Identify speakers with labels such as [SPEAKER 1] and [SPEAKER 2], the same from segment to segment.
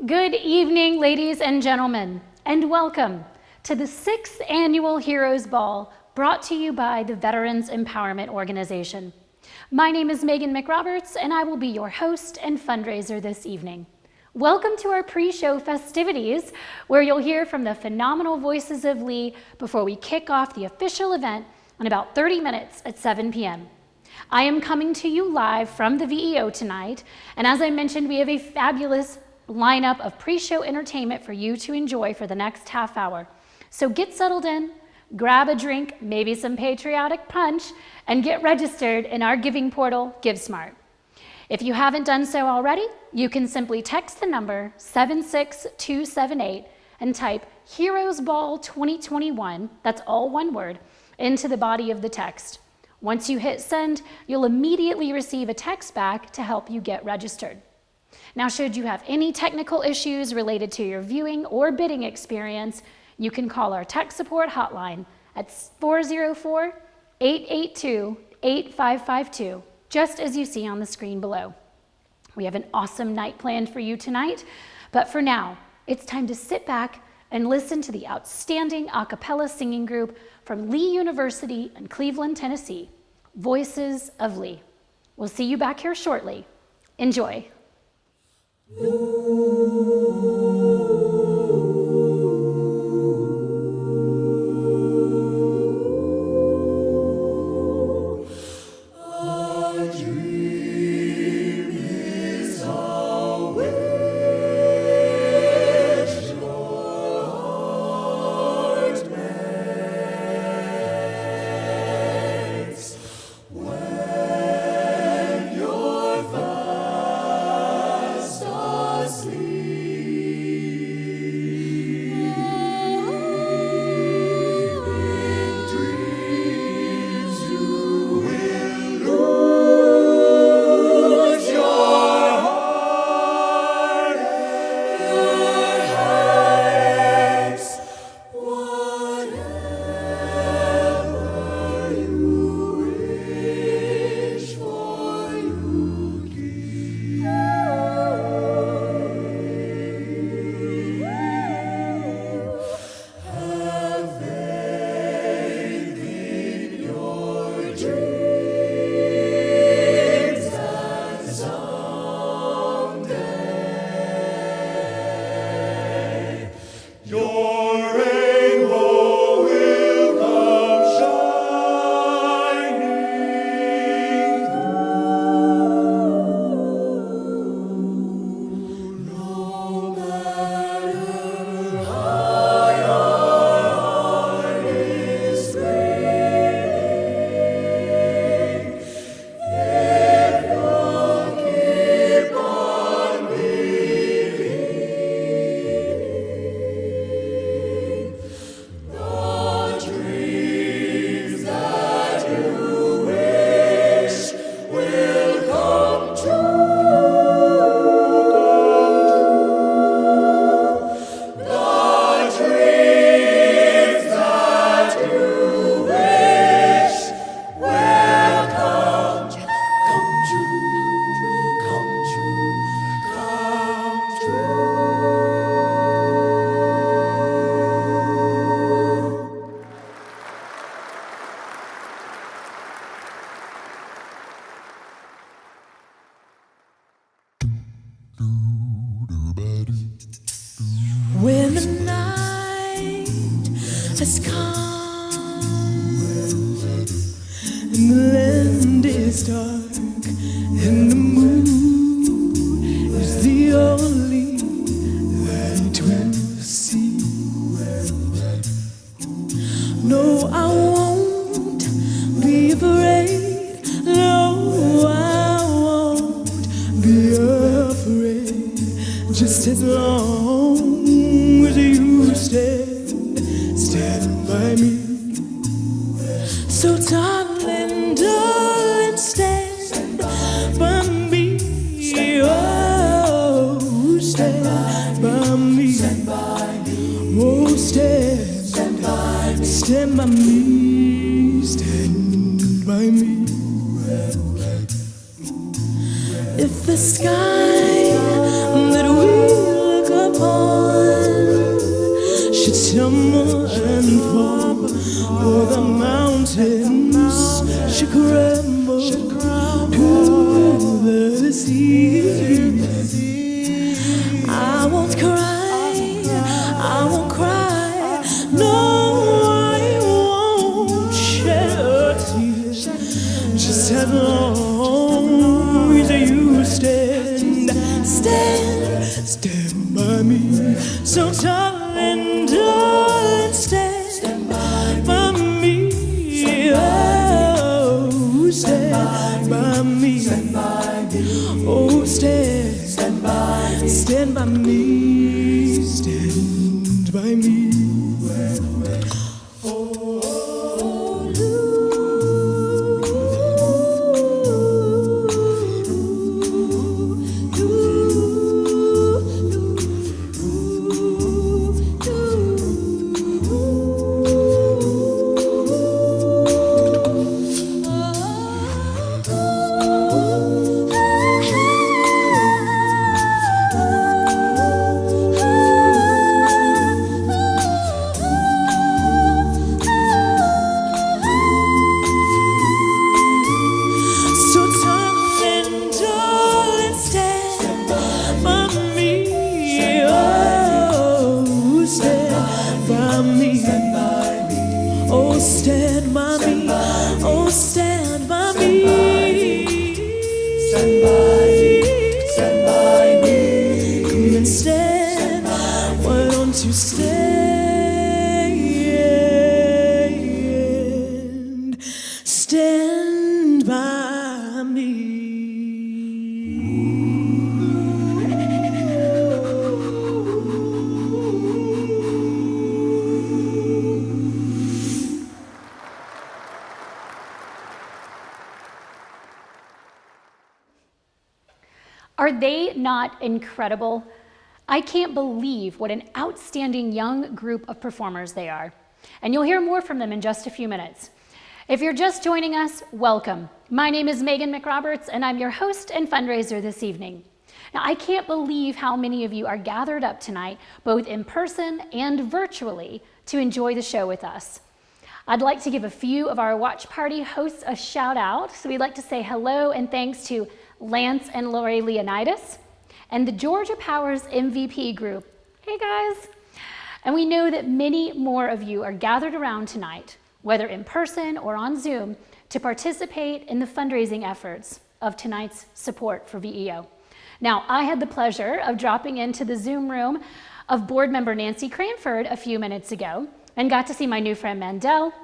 [SPEAKER 1] Good evening, ladies and gentlemen, and welcome to the 6th Annual Heroes Ball brought to you by the Veterans Empowerment Organization. My name is Megan McRoberts, and I will be your host and fundraiser this evening. Welcome to our pre-show festivities, where you'll hear from the phenomenal voices of Lee before we kick off the official event in about 30 minutes at 7 p.m. I am coming to you live from the VEO tonight, and as I mentioned, we have a fabulous lineup of pre-show entertainment for you to enjoy for the next half hour. So get settled in, grab a drink, maybe some patriotic punch, and get registered in our giving portal, GiveSmart. If you haven't done so already, you can simply text the number 76278 and type Heroes Ball 2021, that's all one word, into the body of the text. Once you hit send, you'll immediately receive a text back to help you get registered. Now, should you have any technical issues related to your viewing or bidding experience, you can call our tech support hotline at 404-882-8552, just as you see on the screen below. We have an awesome night planned for you tonight, but for now, it's time to sit back and listen to the outstanding a cappella singing group from Lee University in Cleveland, Tennessee, Voices of Lee. We'll see you back here shortly. Enjoy.
[SPEAKER 2] When the night has come and the land is dark and the moon is the only light we'll see. No, I won't be afraid. No, I won't be afraid. Just as long as you stand by me. So darling, darling, stand by me. Oh, stand by me. Oh, stand by me. Stand by me. Stand by me. If the sky that we look upon should tumble and fall, or the mountains should crumble to the sea, I won't cry, I won't cry, no, I won't shed a tear, just as long as you stand by me. So darling, darling, stand by me. Oh, stand by me. Oh, stand by me. Stand by me. Stand by me.
[SPEAKER 1] Are they not incredible? I can't believe what an outstanding young group of performers they are. And you'll hear more from them in just a few minutes. If you're just joining us, welcome. My name is Megan McRoberts, and I'm your host and fundraiser this evening. Now, I can't believe how many of you are gathered up tonight, both in person and virtually, to enjoy the show with us. I'd like to give a few of our watch party hosts a shout out. So we'd like to say hello and thanks to Lance and Lori Leonidas and the Georgia Powers MVP group. Hey guys. And we know that many more of you are gathered around tonight, whether in person or on Zoom, to participate in the fundraising efforts of tonight's support for VEO. Now, I had the pleasure of dropping into the Zoom room of board member Nancy Cranford a few minutes ago and got to see my new friend Mandel,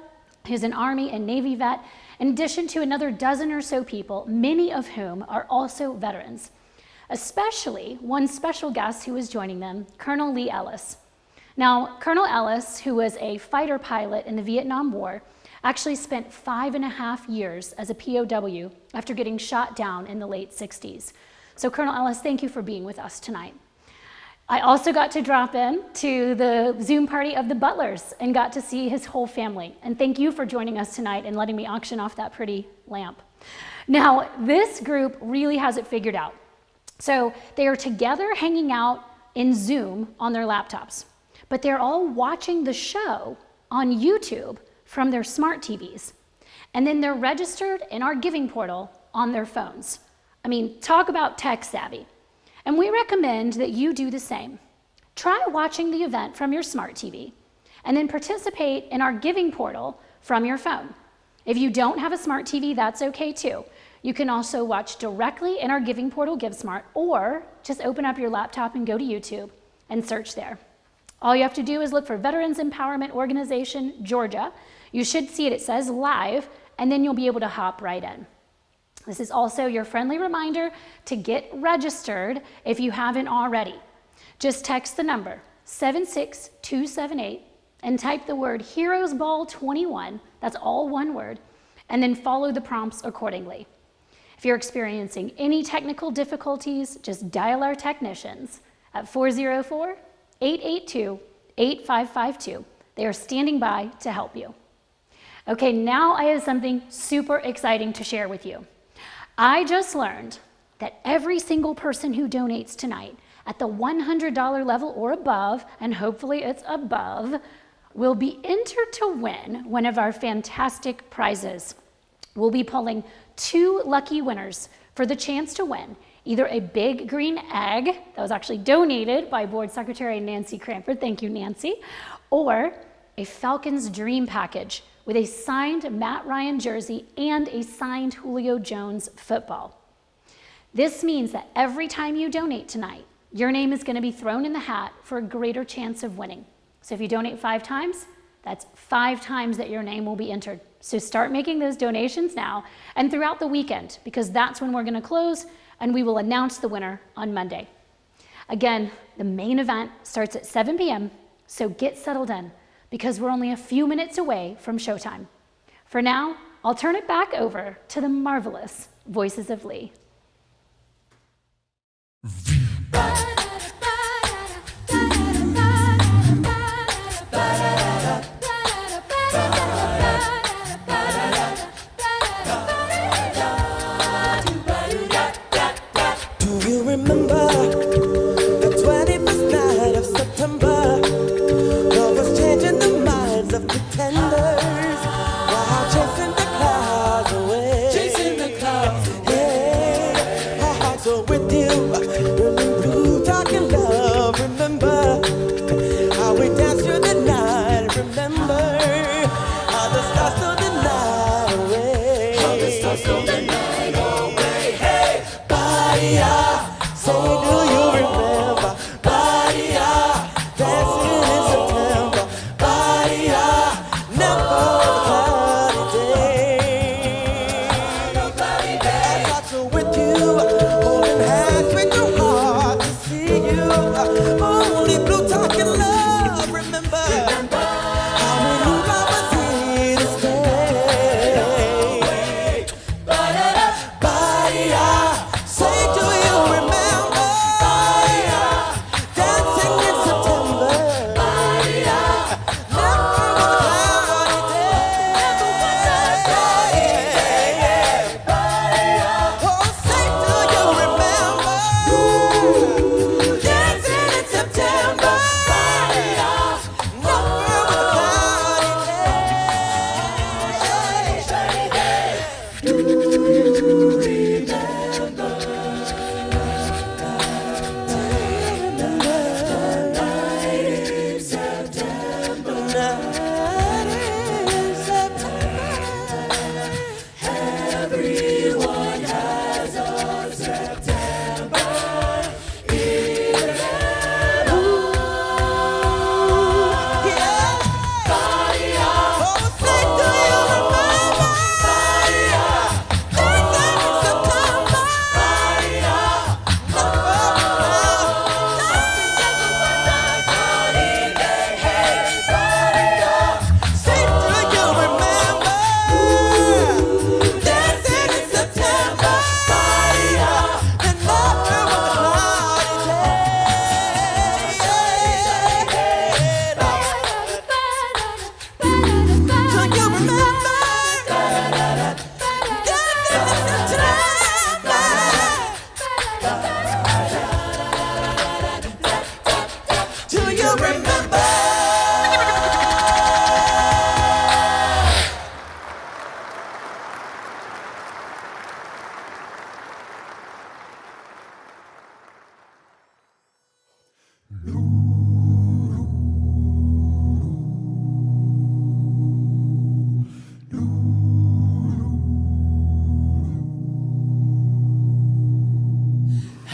[SPEAKER 1] who's an Army and Navy vet, in addition to another dozen or so people, many of whom are also veterans, especially one special guest who was joining them, Colonel Lee Ellis. Now, Colonel Ellis, who was a fighter pilot in the Vietnam War, actually spent 5.5 years as a POW after getting shot down in the late 60s. So Colonel Ellis, thank you for being with us tonight. I also got to drop in to the Zoom party of the Butlers and got to see his whole family. And thank you for joining us tonight and letting me auction off that pretty lamp. Now, this group really has it figured out. So they are together hanging out in Zoom on their laptops, but they're all watching the show on YouTube from their smart TVs. And then they're registered in our giving portal on their phones. I mean, talk about tech savvy. And we recommend that you do the same. Try watching the event from your smart TV and then participate in our giving portal from your phone. If you don't have a smart TV, that's okay too. You can also watch directly in our giving portal, GiveSmart, or just open up your laptop and go to YouTube and search there. All you have to do is look for Veterans Empowerment Organization, Georgia. You should see it, it says live, and then you'll be able to hop right in. This is also your friendly reminder to get registered if you haven't already. Just text the number 76278 and type the word Heroes Ball 21, that's all one word, and then follow the prompts accordingly. If you're experiencing any technical difficulties, just dial our technicians at 404-882-8552. They are standing by to help you. Okay, now I have something super exciting to share with you. I just learned that every single person who donates tonight at the $100 level or above, and hopefully it's above, will be entered to win one of our fantastic prizes. We'll be pulling 2 lucky winners for the chance to win either a big green egg that was actually donated by Board Secretary Nancy Cranford, thank you Nancy, or a Falcons Dream Package with a signed Matt Ryan jersey and a signed Julio Jones football. This means that every time you donate tonight, your name is going to be thrown in the hat for a greater chance of winning. So if you donate 5 times, that's 5 times that your name will be entered. So start making those donations now and throughout the weekend, because that's when we're going to close and we will announce the winner on Monday. Again, the main event starts at 7 p.m., so get settled in because we're only a few minutes away from showtime. For now, I'll turn it back over to the marvelous Voices of Lee.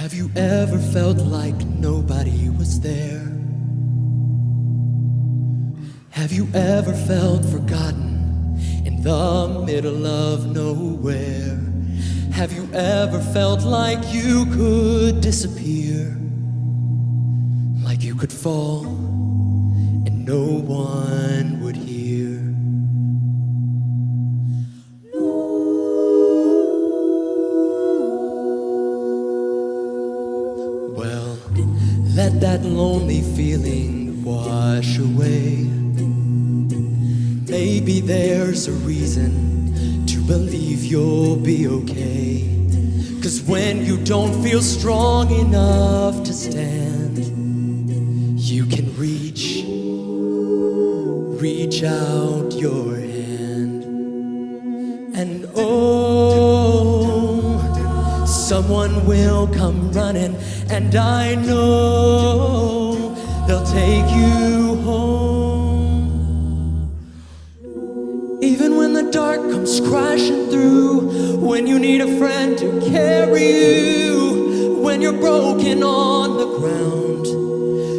[SPEAKER 2] Have you ever felt like nobody was there? Have you ever felt forgotten in the middle of nowhere? Have you ever felt like you could disappear? Like you could fall and no one would hear? Well, let that lonely feeling wash away. Maybe there's a reason to believe you'll be okay. 'Cause 'Cause when you don't feel strong enough to stand, you can reach out your hand. And oh, someone will come running, and I know they'll take you home. Even when the dark comes crashing through, when you need a friend to carry you, when you're broken on the ground,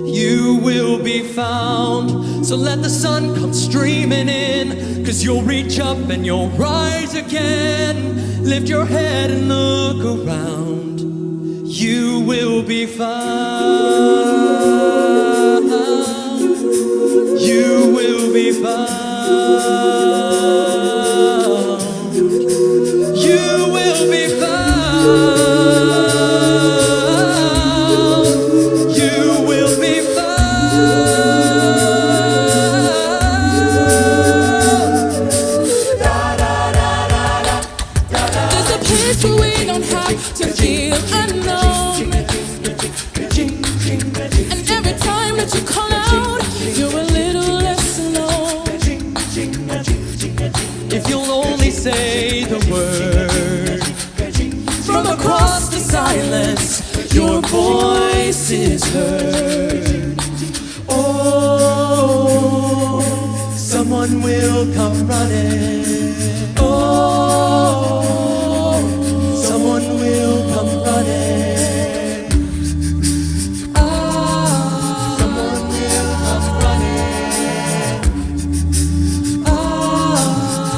[SPEAKER 2] you will be found. So let the sun come streaming in, 'cause you'll reach up and you'll rise again. Lift your head and look around, you will be found. You will be found. You will be found. You will be
[SPEAKER 3] There's a place where we don't have to feel unknown. And every time that you call out, you're a little less alone.
[SPEAKER 2] If you'll only say the word, from across the silence, your voice is heard. Oh, someone will come running. Oh, someone will come running. Ah, someone will come running. Ah,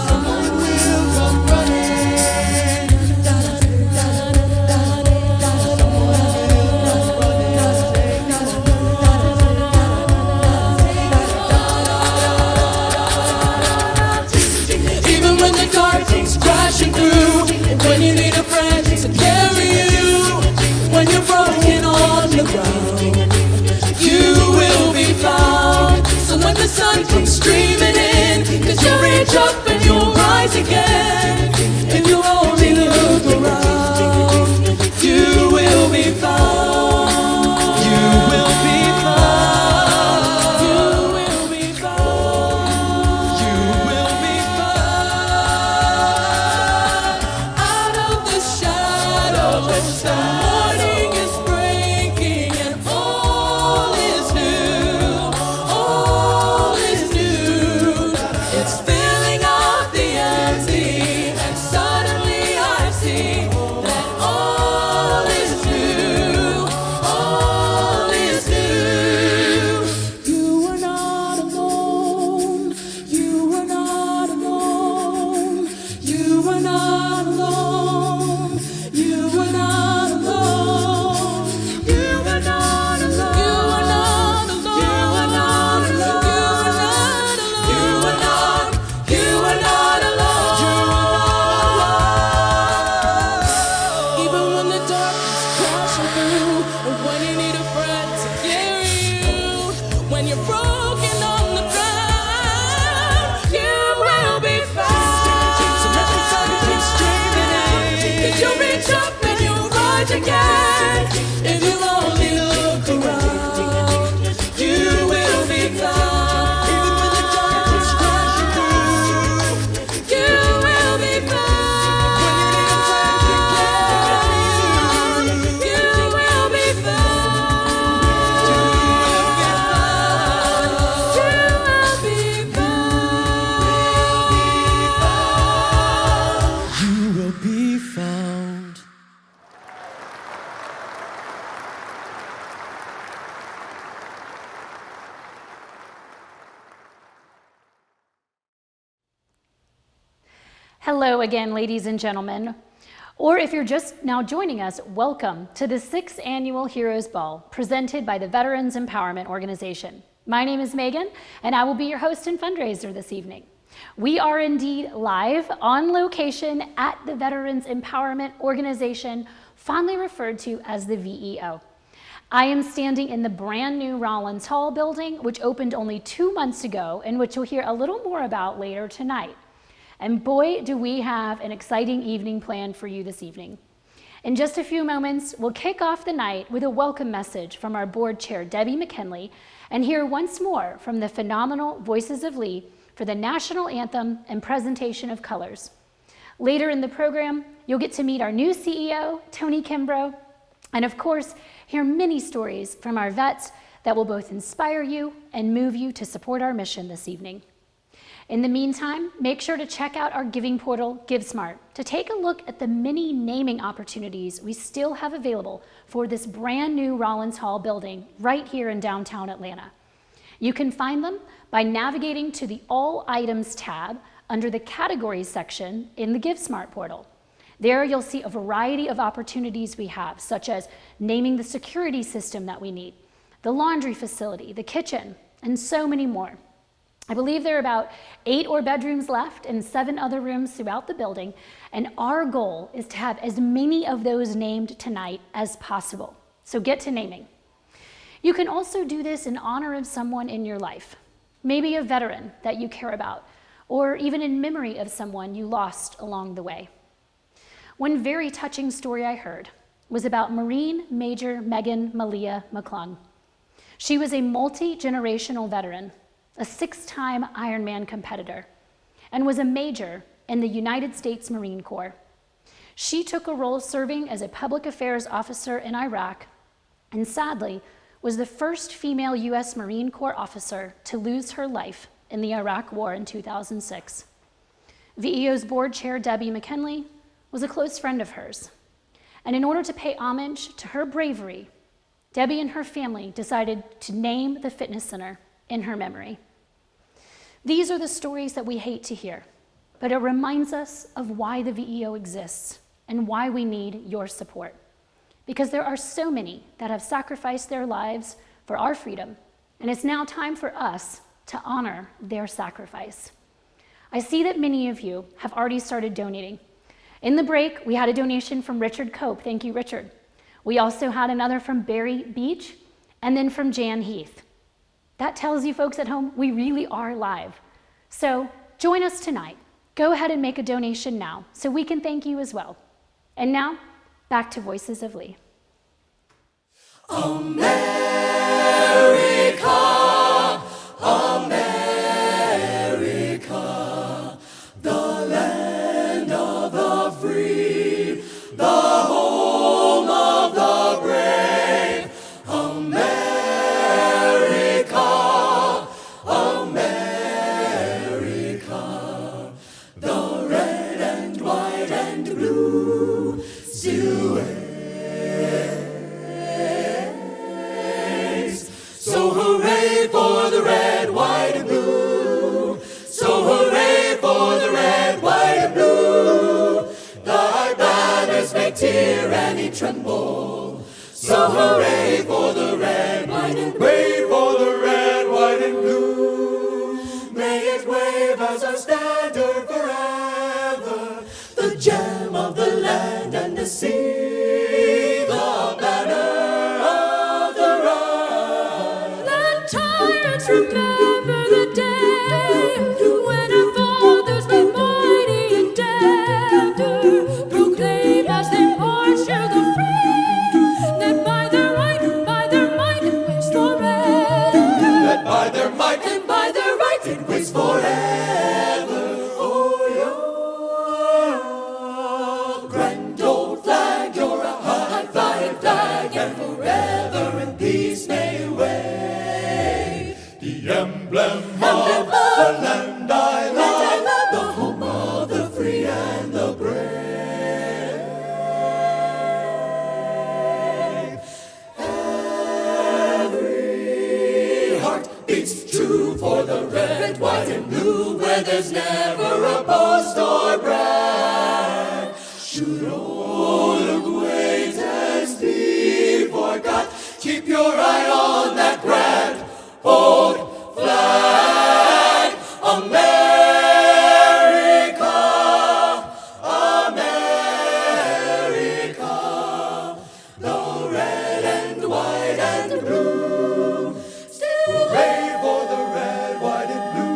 [SPEAKER 2] someone will come running.
[SPEAKER 3] Even when the dark comes crashing through, when you need a friend to carry you, when you're broken on the ground, you will be found. So when the sun comes streaming in, 'cause you'll reach up and you'll rise again. If you only look around, you will be found.
[SPEAKER 2] You will be found.
[SPEAKER 3] You will be found.
[SPEAKER 2] You will be found.
[SPEAKER 3] Out of the shadows, the morning is breaking, and all is new. All is new. It's filling up the empty, and suddenly I see that all is new. All is new. You are not alone. You are not alone. You are not alone. You are not alone. You are not alone. You are not alone. You are not alone. You are not. You are not alone. Even when the dark is crashing through, or when you need a friend to carry you, when you're broken on the ground, you will be found.
[SPEAKER 2] So let the sun keep streaming in.
[SPEAKER 3] 'Cause you'll reach up and you'll rise again. If you only look around, you will be found.
[SPEAKER 2] Even when the dark comes crashing through,
[SPEAKER 3] You will be found.
[SPEAKER 2] when you need a friend to carry you,
[SPEAKER 3] You will be found.
[SPEAKER 2] you will be found.
[SPEAKER 3] You will be found.
[SPEAKER 2] You will be found.
[SPEAKER 1] Hello again, ladies and gentlemen. Or if you're just now joining us, welcome to the 6th Annual Heroes Ball presented by the Veterans Empowerment Organization. My name is Megan, and I will be your host and fundraiser this evening. We are indeed live on location at the Veterans Empowerment Organization, fondly referred to as the VEO. I am standing in the brand new Rollins Hall building, which opened only 2 months ago, and which you'll hear a little more about later tonight. And boy, do we have an exciting evening planned for you this evening. In just a few moments, we'll kick off the night with a welcome message from our board chair, Debbie McKinley, and hear once more from the phenomenal Voices of Lee for the national anthem and presentation of colors. Later in the program, you'll get to meet our new CEO, Tony Kimbrough, and of course, hear many stories from our vets that will both inspire you and move you to support our mission this evening. In the meantime, make sure to check out our giving portal, GiveSmart, to take a look at the many naming opportunities we still have available for this brand new Rollins Hall building right here in downtown Atlanta. You can find them by navigating to the All Items tab under the Categories section in the GiveSmart portal. There you'll see a variety of opportunities we have, such as naming the security system that we need, the laundry facility, the kitchen, and so many more. I believe there are about 8 bedrooms left and 7 other rooms throughout the building, and our goal is to have as many of those named tonight as possible. So get to naming. You can also do this in honor of someone in your life, maybe a veteran that you care about, or even in memory of someone you lost along the way. One very touching story I heard was about Marine Major Megan Malia McClung. She was a multi-generational veteran, a 6-time Ironman competitor, and was a major in the United States Marine Corps. She took a role serving as a public affairs officer in Iraq, and sadly, was the first female U.S. Marine Corps officer to lose her life in the Iraq War in 2006. VEO's board chair, Debbie McKinley, was a close friend of hers. And in order to pay homage to her bravery, Debbie and her family decided to name the fitness center in her memory. These are the stories that we hate to hear, but it reminds us of why the VEO exists and why we need your support. Because there are so many that have sacrificed their lives for our freedom, and it's now time for us to honor their sacrifice. I see that many of you have already started donating. In the break, we had a donation from Richard Cope. Thank you, Richard. We also had another from Barry Beach, and then from Jan Heath. That tells you folks at home, we really are live. So join us tonight. Go ahead and make a donation now so we can thank you as well. And now, back to Voices of Lee.
[SPEAKER 3] America, America, the land of the free, the home of the brave. America, America, the red and white and blue still waves. So hooray for the red, white and blue. So hooray for the red, white and blue. Thy banners may tyranny tremble. So hooray for the red, white and blue. Hooray for the red, white and blue. May it wave as our standard forever, the gem of the land and the sea, the banner of the right.
[SPEAKER 4] Let tyrants remember the day when our fathers made mighty endeavor, proclaim as they march to the free, that by their right and by their might it waits forever.
[SPEAKER 3] That by their might and by their right it waits forever. Oh, your grand old flag, you're a high-flying flag, and forever in peace may wave. The emblem of the land I love, the home of the free and the brave. Every heart beats true for the red, white, and blue, where there's never a boast or brag. Should old acquaintance be forgot, keep your eye on that grand old flag. America, America, the red and white and blue. Still hooray for the red, white, and blue.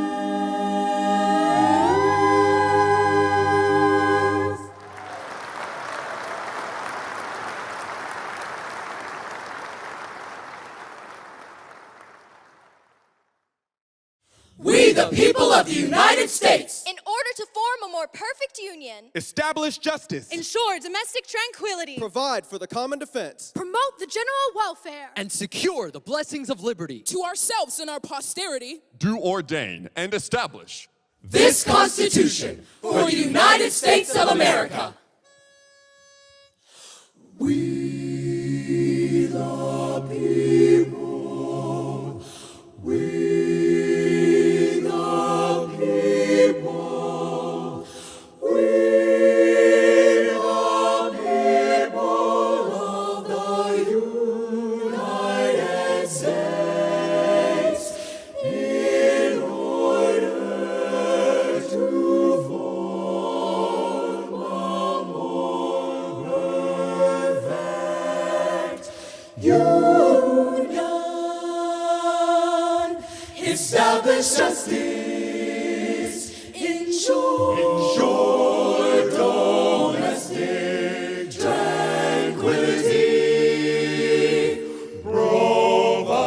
[SPEAKER 3] the people of the United States.
[SPEAKER 5] In order to form a more perfect union,
[SPEAKER 6] Establish justice.
[SPEAKER 4] Ensure domestic tranquility.
[SPEAKER 7] Provide for the common defense.
[SPEAKER 4] Promote the general welfare.
[SPEAKER 2] And secure the blessings of liberty.
[SPEAKER 3] To ourselves and our posterity,
[SPEAKER 8] Do ordain and establish
[SPEAKER 3] this Constitution for the United States of America. We the people, we the people, we the people of the United States, in order to form a more perfect union, establish justice, ensure domestic tranquility, provide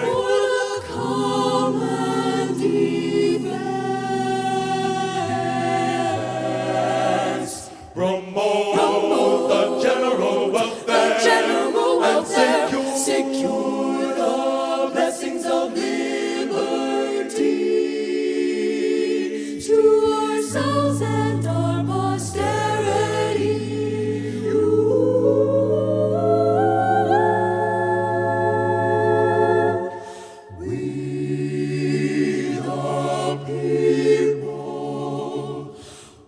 [SPEAKER 3] for the common defense, promote the general welfare, and secure the blessings of liberty
[SPEAKER 4] To ourselves and our posterity.
[SPEAKER 3] We the people,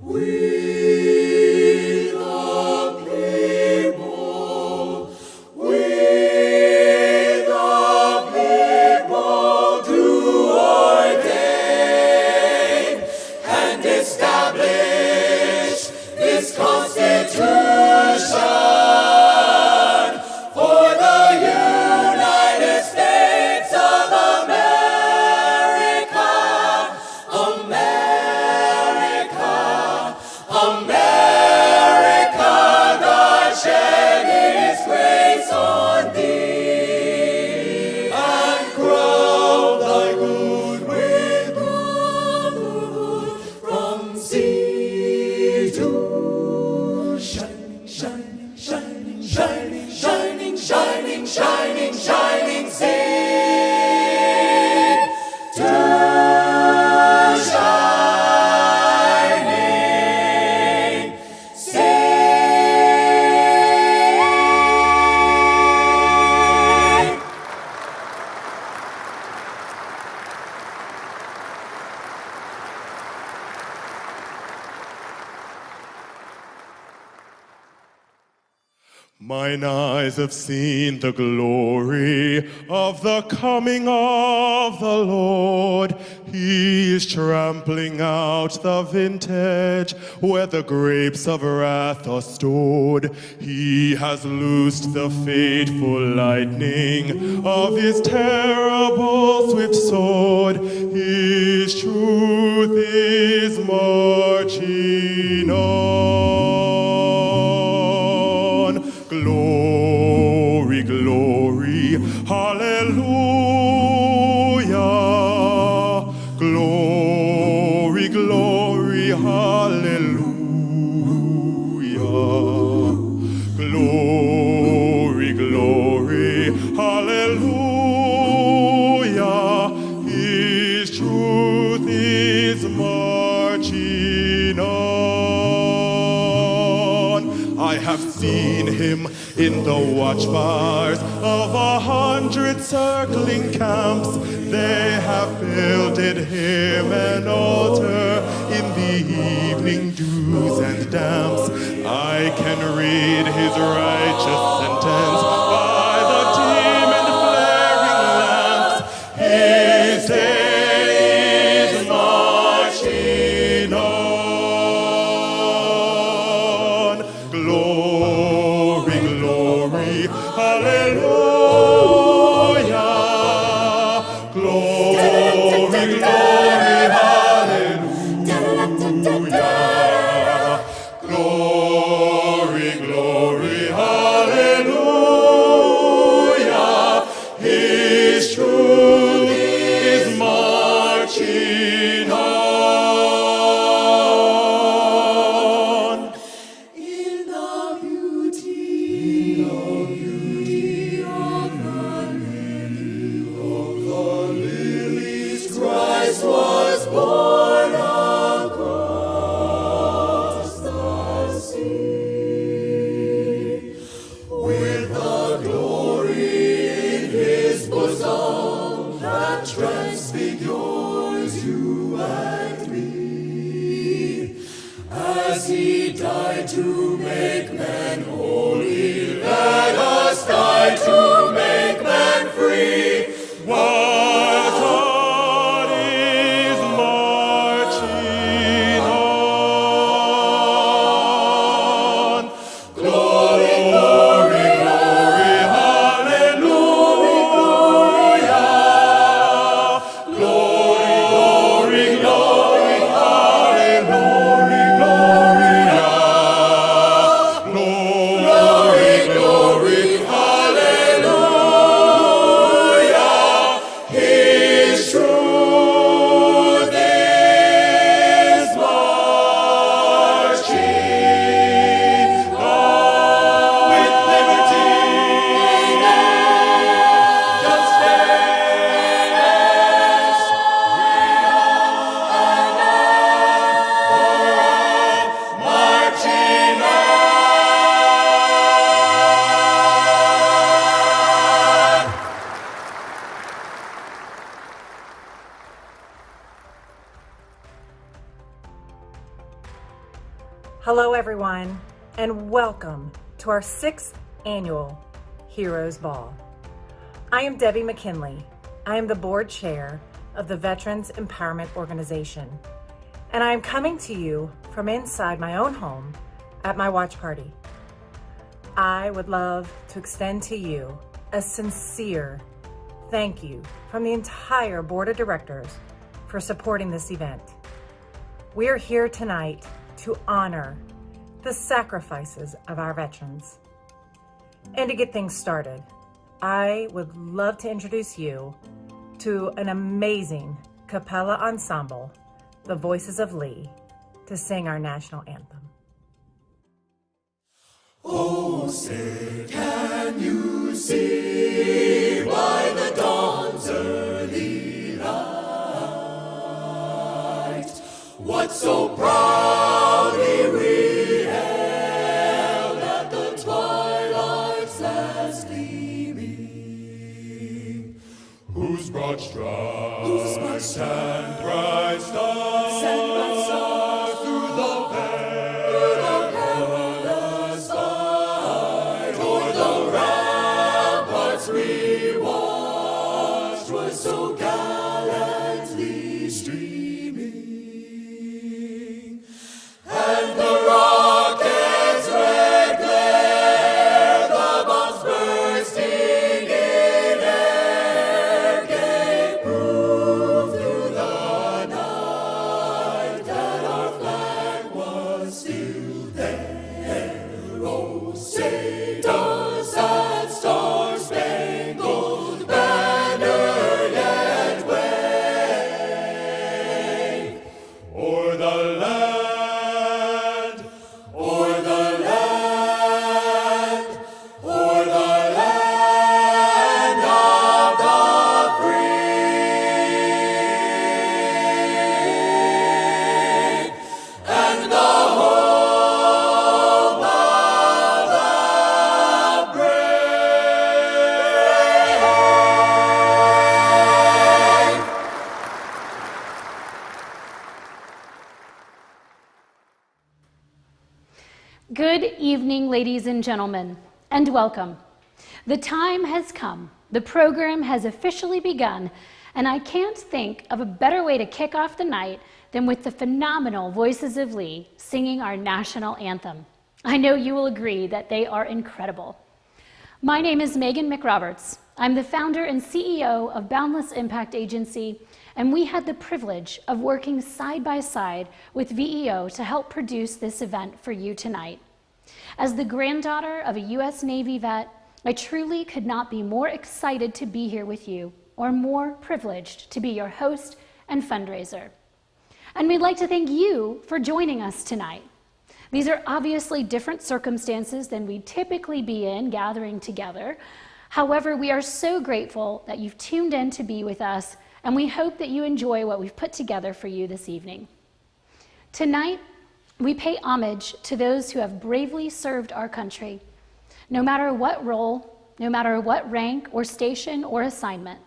[SPEAKER 3] we the people, we the people do ordain and establish this Constitution for the United States of America, America, America. God shed His grace on thee and crown thy good with brotherhood from sea to shining, shining, shining, shining, shining, shining, shining, shining sea. To shining sea.
[SPEAKER 6] Mine eyes have seen the glory of the coming of the Lord. He is trampling out the vintage where the grapes of wrath are stored. He has loosed the fateful lightning of his terrible swift sword. His truth is marching on. Glory, glory, hallelujah. Glory, glory, hallelujah. Glory, glory, hallelujah. His truth is marching on. I have seen him in the watchfires of 100 circling camps. They have builded him an altar in the evening dews and damps. I can read his righteous sentence by the dim and flaring lamps. His day is marching on. Glory, glory, hallelujah. Glory, glory, hallelujah. Glory, glory, hallelujah. His truth is mine. to make man free. What God is marching on. Glory, glory, glory, hallelujah. Glory, glory, glory, hallelujah. Glory, glory, hallelujah. His truth is marching on. With liberty, justice, marching on.
[SPEAKER 9] Hello, everyone, and welcome to our 6th annual Heroes Ball. I am Debbie McKinley. I am the board chair of the Veterans Empowerment Organization, and I am coming to you from inside my own home at my watch party. I would love to extend to you a sincere thank you from the entire board of directors for supporting this event. We are here tonight to honor the sacrifices of our veterans. And to get things started, I would love to introduce you to an amazing cappella ensemble, the Voices of Lee, to sing our national anthem.
[SPEAKER 6] Oh, say, can you see by the dawn's early light what so proudly we hailed at the twilight's last gleaming, whose broad stripes and bright stars through the perilous fight o'er the ramparts we watched was so gallantly streaming, and the rocket's red glare, the bombs bursting in air, gave proof through the night that our flag was still there. Oh, say does that star-spangled banner yet wave o'er the land, o'er the land, o'er the land of the free, and the home of the brave.
[SPEAKER 1] Good evening, ladies and gentlemen, and welcome. The time has come. The program has officially begun, and I can't think of a better way to kick off the night than with the phenomenal Voices of Lee singing our national anthem. I know you will agree that they are incredible. My name is Megan McRoberts. I'm the founder and CEO of Boundless Impact Agency, and we had the privilege of working side by side with VEO to help produce this event for you tonight. As the granddaughter of a U.S. Navy vet, I truly could not be more excited to be here with you or more privileged to be your host and fundraiser. And we'd like to thank you for joining us tonight. These are obviously different circumstances than we'd typically be in gathering together. However, we are so grateful that you've tuned in to be with us, and we hope that you enjoy what we've put together for you this evening. Tonight, we pay homage to those who have bravely served our country, no matter what role, no matter what rank or station or assignment.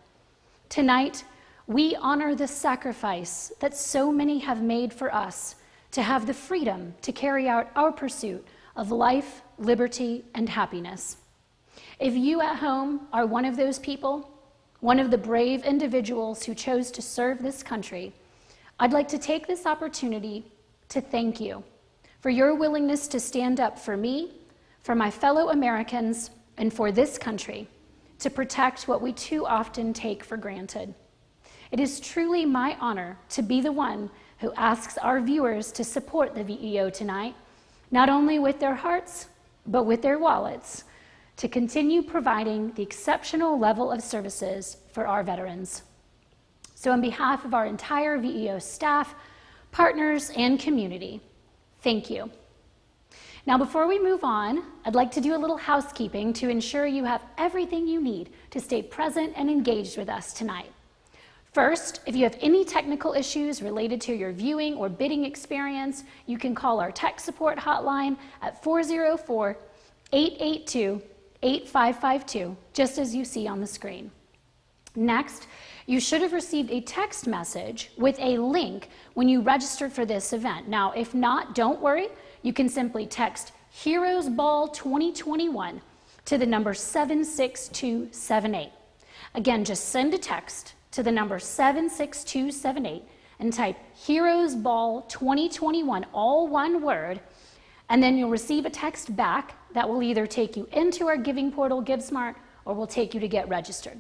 [SPEAKER 1] Tonight, we honor the sacrifice that so many have made for us to have the freedom to carry out our pursuit of life, liberty, and happiness. If you at home are one of those people, one of the brave individuals who chose to serve this country, I'd like to take this opportunity to thank you for your willingness to stand up for me, for my fellow Americans, and for this country, to protect what we too often take for granted. It is truly my honor to be the one who asks our viewers to support the VEO tonight, not only with their hearts, but with their wallets, to continue providing the exceptional level of services for our veterans. So on behalf of our entire VEO staff, partners, and community, thank you. Now, before we move on, I'd like to do a little housekeeping to ensure you have everything you need to stay present and engaged with us tonight. First, if you have any technical issues related to your viewing or bidding experience, you can call our tech support hotline at 404-882-8552, just as you see on the screen. Next, you should have received a text message with a link when you registered for this event. Now, if not, don't worry. You can simply text Heroes Ball 2021 to the number 76278. Again, just send a text to the number 76278 and type Heroes Ball 2021, all one word, and then you'll receive a text back that will either take you into our giving portal, GiveSmart, or will take you to get registered.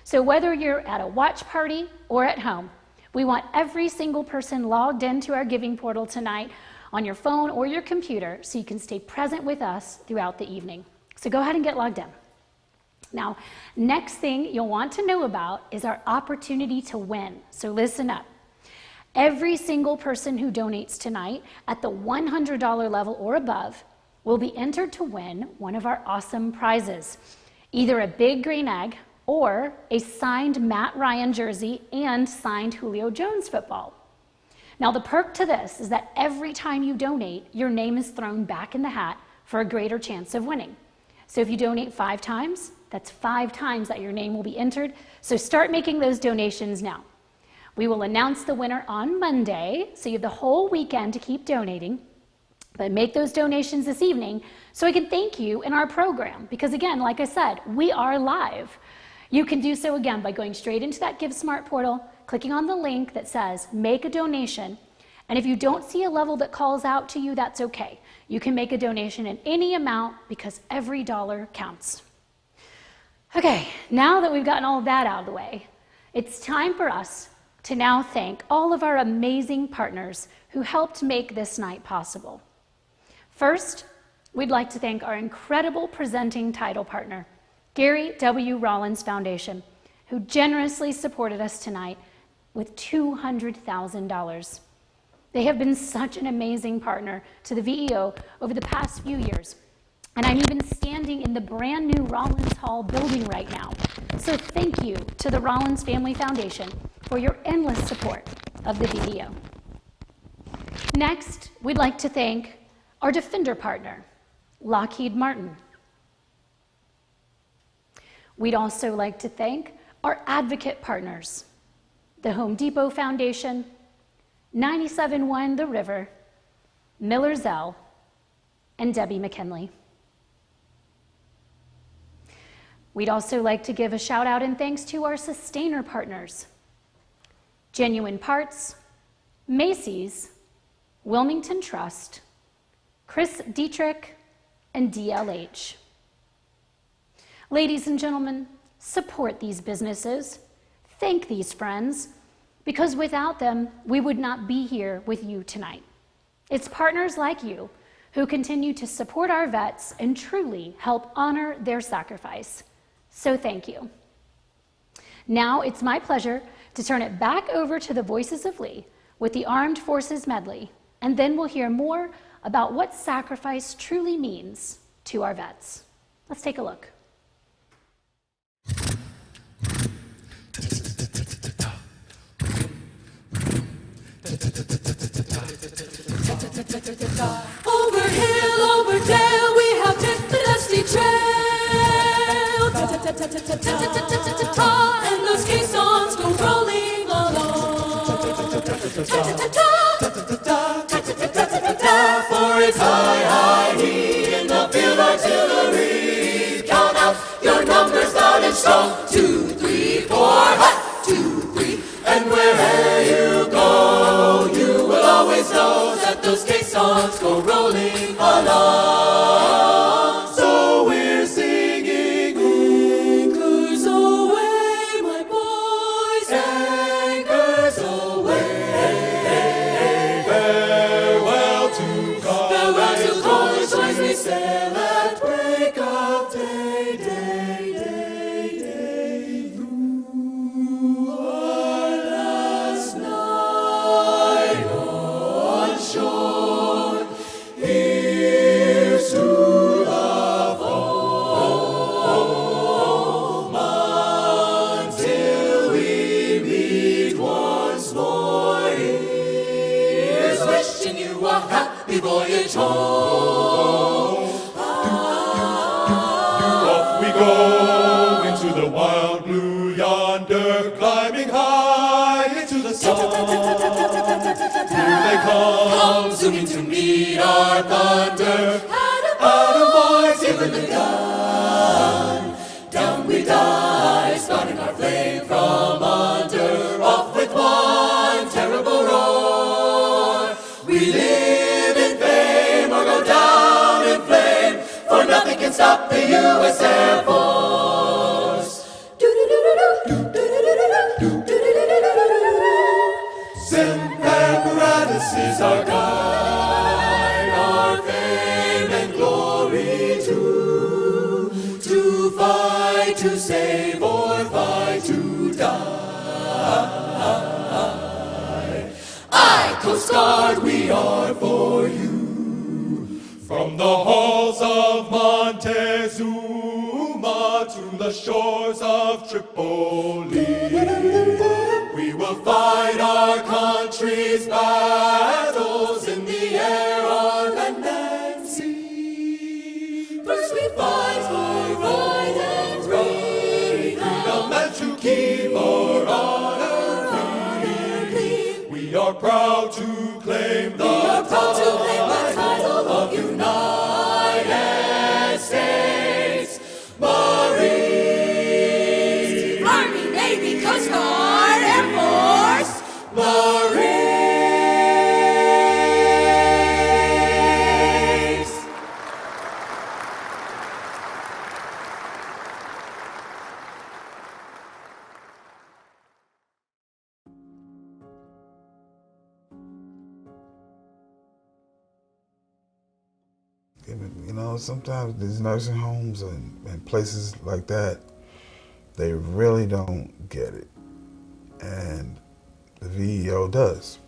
[SPEAKER 1] So whether you're at a watch party or at home, we want every single person logged into our giving portal tonight on your phone or your computer so you can stay present with us throughout the evening. So go ahead and get logged in. Now, next thing you'll want to know about is our opportunity to win. So listen up. Every single person who donates tonight at the $100 level or above will be entered to win one of our awesome prizes, either a big green egg or a signed Matt Ryan jersey and signed Julio Jones football. Now, the perk to this is that every time you donate, your name is thrown back in the hat for a greater chance of winning. So if you donate 5 times, that's 5 times that your name will be entered. So start making those donations now. We will announce the winner on Monday, so you have the whole weekend to keep donating. But make those donations this evening so I can thank you in our program. Because again, like I said, we are live. You can do so again by going straight into that GiveSmart portal, clicking on the link that says make a donation. And if you don't see a level that calls out to you, that's okay. You can make a donation in any amount because every dollar counts. Okay, now that we've gotten all of that out of the way, it's time for us to now thank all of our amazing partners who helped make this night possible. First, we'd like to thank our incredible presenting title partner, Gary W. Rollins Foundation, who generously supported us tonight with $200,000. They have been such an amazing partner to the VEO over the past few years. And I'm even standing in the brand new Rollins Hall building right now. So thank you to the Rollins Family Foundation for your endless support of the VEO. Next, we'd like to thank our Defender partner, Lockheed Martin. We'd also like to thank our advocate partners, the Home Depot Foundation, 97.1 The River, Miller Zell, and Debbie McKinley. We'd also like to give a shout out and thanks to our sustainer partners, Genuine Parts, Macy's, Wilmington Trust, Chris Dietrich, and DLH. Ladies and gentlemen, support these businesses, thank these friends, because without them, we would not be here with you tonight. It's partners like you who continue to support our vets and truly help honor their sacrifice. So thank you. Now it's my pleasure to turn it back over to the Voices of Lee with the Armed Forces Medley, and then we'll hear more about what sacrifice truly means to our vets. Let's take a look.
[SPEAKER 4] Over hill, over dale, we have hit the dusty trail. And those caissons go rolling along. For it's high, high,
[SPEAKER 6] go into the wild blue yonder, climbing high into the sun. Here they come, zooming to meet our thunder. Out of voice, even the gun. Down we die, starting our flame from under. Off with one terrible roar. We live in fame or go down in flame, for nothing can stop the U.S. Air Force. Semper Paratus is our guide, our fame and glory too. To fight, to save, or fight to die. I, Coast Guard, we are for you. From the halls of Montezuma to the shores of Tripoli, we will fight our country's battles in the air, on land and sea. First we fight for right and freedom, and to keep our honor clean. We are proud to claim the title of United States Marines.
[SPEAKER 4] Army, Navy, Coast Guard, Air Force.
[SPEAKER 6] Marines.
[SPEAKER 10] You know, sometimes these nursing homes and places like that, they really don't get it. And the VEO does.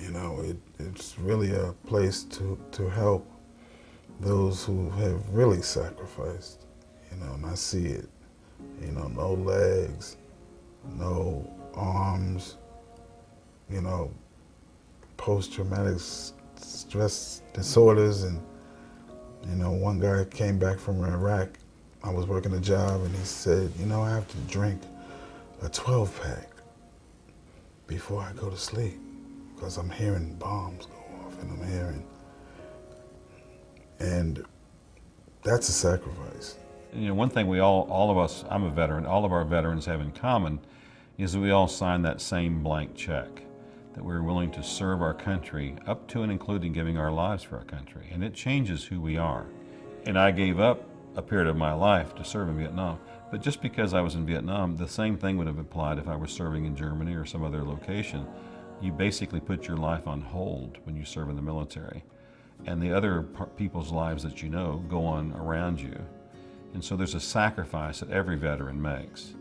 [SPEAKER 10] You know, it's really a place to help those who have really sacrificed. You know, and I see it. You know, no legs, no arms, you know, post-traumatic stress disorders. And, you know, one guy came back from Iraq. I was working a job and he said, you know, I have to drink a 12-pack before I go to sleep because I'm hearing bombs go off and I'm hearing, and that's a sacrifice.
[SPEAKER 11] You know, one thing we all of us, I'm a veteran, all of our veterans have in common is that we all sign that same blank check, that we're willing to serve our country up to and including giving our lives for our country. And it changes who we are. And I gave up a period of my life to serve in Vietnam. But just because I was in Vietnam, the same thing would have applied if I was serving in Germany or some other location. You basically put your life on hold when you serve in the military. And the other people's lives that you know go on around you. And so there's a sacrifice that every veteran makes.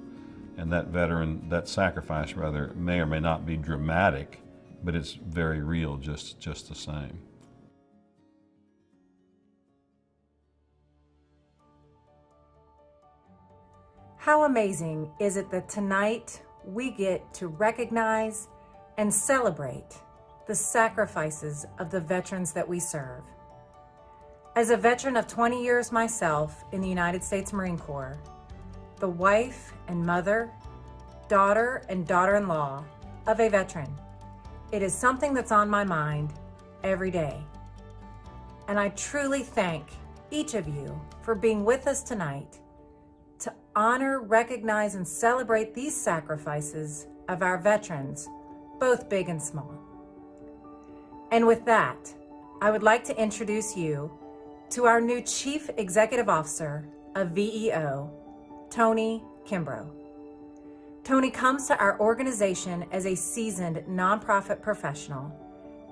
[SPEAKER 11] And that sacrifice rather, may or may not be dramatic, but it's very real just the same.
[SPEAKER 9] How amazing is it that tonight we get to recognize and celebrate the sacrifices of the veterans that we serve. As a veteran of 20 years myself in the United States Marine Corps, the wife and mother, daughter and daughter-in-law of a veteran, it is something that's on my mind every day. And I truly thank each of you for being with us tonight to honor, recognize, and celebrate these sacrifices of our veterans, both big and small. And with that, I would like to introduce you to our new Chief Executive Officer of VEO, Tony Kimbrough. Tony comes to our organization as a seasoned nonprofit professional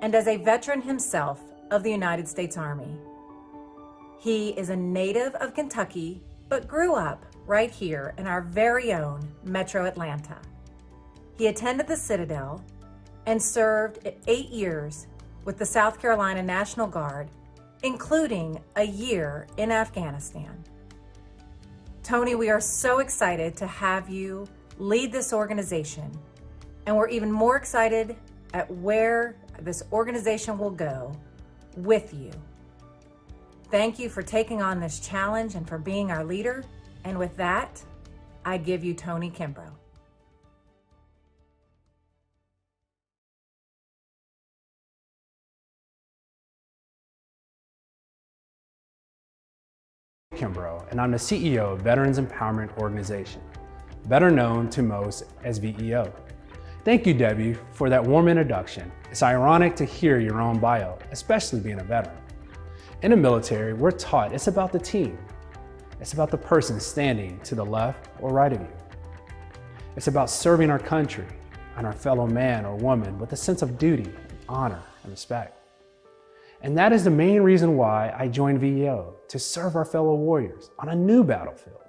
[SPEAKER 9] and as a veteran himself of the United States Army. He is a native of Kentucky, but grew up right here in our very own Metro Atlanta. He attended the Citadel and served 8 years with the South Carolina National Guard, including a year in Afghanistan. Tony, we are so excited to have you lead this organization, and we're even more excited at where this organization will go with you. Thank you for taking on this challenge and for being our leader. And with that, I give you Tony Kimbrough.
[SPEAKER 12] Kimbrough, and I'm the CEO of Veterans Empowerment Organization, better known to most as VEO. Thank you, Debbie, for that warm introduction. It's ironic to hear your own bio, especially being a veteran. In the military, we're taught it's about the team. It's about the person standing to the left or right of you. It's about serving our country and our fellow man or woman with a sense of duty, honor, and respect. And that is the main reason why I joined VEO, to serve our fellow warriors on a new battlefield,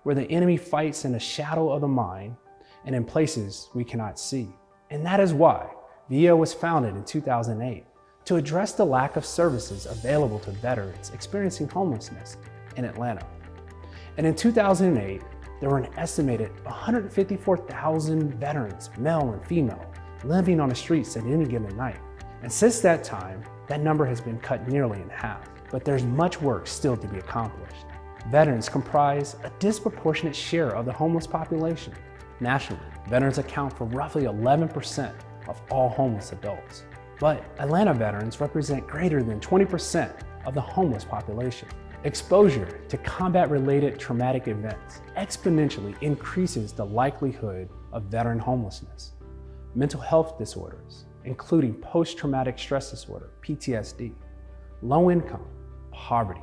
[SPEAKER 12] where the enemy fights in the shadow of the mind and in places we cannot see. And that is why VEO was founded in 2008, to address the lack of services available to veterans experiencing homelessness in Atlanta. And in 2008, there were an estimated 154,000 veterans, male and female, living on the streets at any given night. And since that time, that number has been cut nearly in half, but there's much work still to be accomplished. Veterans comprise a disproportionate share of the homeless population. Nationally, veterans account for roughly 11% of all homeless adults. But Atlanta veterans represent greater than 20% of the homeless population. Exposure to combat-related traumatic events exponentially increases the likelihood of veteran homelessness. Mental health disorders, including post-traumatic stress disorder, PTSD, low income, poverty,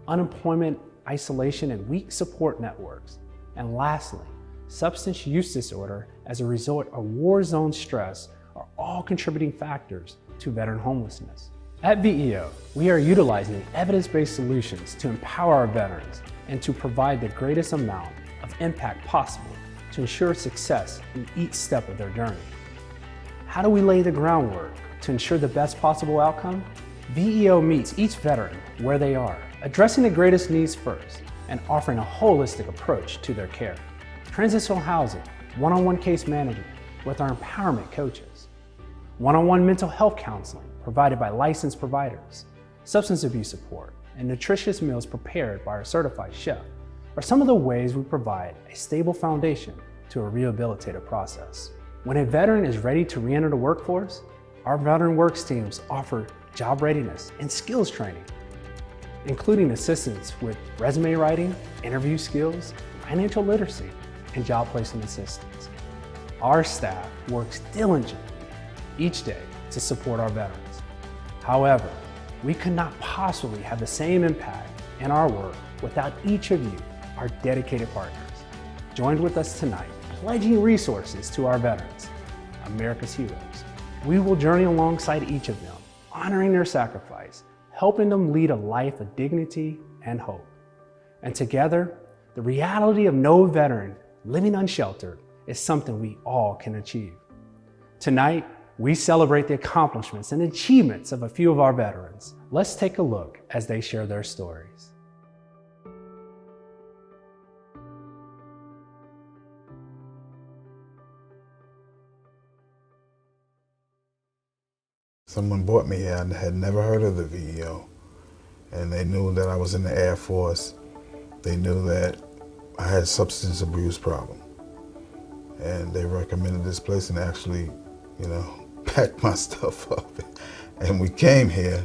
[SPEAKER 12] unemployment, isolation, and weak support networks. And lastly, substance use disorder as a result of war zone stress are all contributing factors to veteran homelessness. At VEO, we are utilizing evidence-based solutions to empower our veterans and to provide the greatest amount of impact possible to ensure success in each step of their journey. How do we lay the groundwork to ensure the best possible outcome? VEO meets each veteran where they are, addressing the greatest needs first and offering a holistic approach to their care. Transitional housing, one-on-one case management with our empowerment coaches, one-on-one mental health counseling provided by licensed providers, substance abuse support, and nutritious meals prepared by our certified chef are some of the ways we provide a stable foundation to a rehabilitative process. When a veteran is ready to re-enter the workforce, our Veteran Works teams offer job readiness and skills training, including assistance with resume writing, interview skills, financial literacy, and job placement assistance. Our staff works diligently each day to support our veterans. However, we could not possibly have the same impact in our work without each of you, our dedicated partners. Joined with us tonight, pledging resources to our veterans, America's heroes. We will journey alongside each of them, honoring their sacrifice, helping them lead a life of dignity and hope. And together, the reality of no veteran living unsheltered is something we all can achieve. Tonight, we celebrate the accomplishments and achievements of a few of our veterans. Let's take a look as they share their stories.
[SPEAKER 10] Someone brought me here. I had never heard of the VEO, and they knew that I was in the Air Force. They knew that I had a substance abuse problem, and they recommended this place and actually, packed my stuff up. And we came here,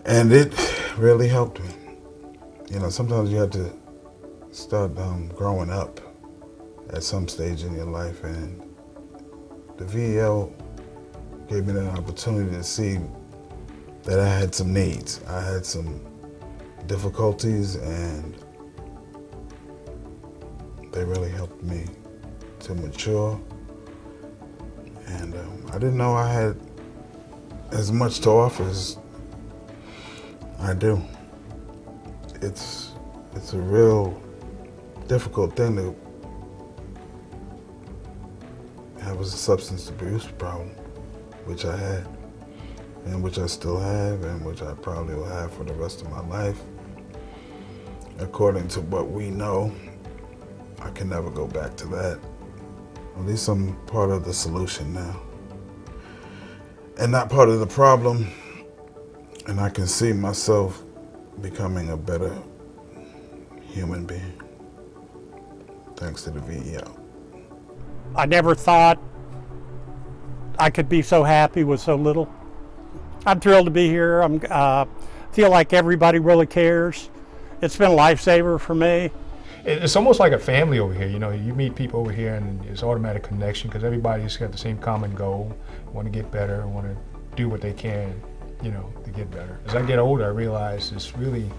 [SPEAKER 10] and it really helped me. Sometimes you have to start growing up at some stage in your life, and the VEO gave me that opportunity to see that I had some needs. I had some difficulties, and they really helped me to mature. And I didn't know I had as much to offer as I do. It's a real difficult thing to have a substance abuse problem, which I had, and which I still have, and which I probably will have for the rest of my life. According to what we know, I can never go back to that. At least I'm part of the solution now, and not part of the problem. And I can see myself becoming a better human being, thanks to the VEO.
[SPEAKER 13] I never thought I could be so happy with so little. I'm thrilled to be here. I feel like everybody really cares. It's been a lifesaver for me.
[SPEAKER 14] It's almost like a family over here. You know, you meet people over here and it's automatic connection because everybody's got the same common goal, want to get better, want to do what they can, you know, to get better. As I get older, I realize it's really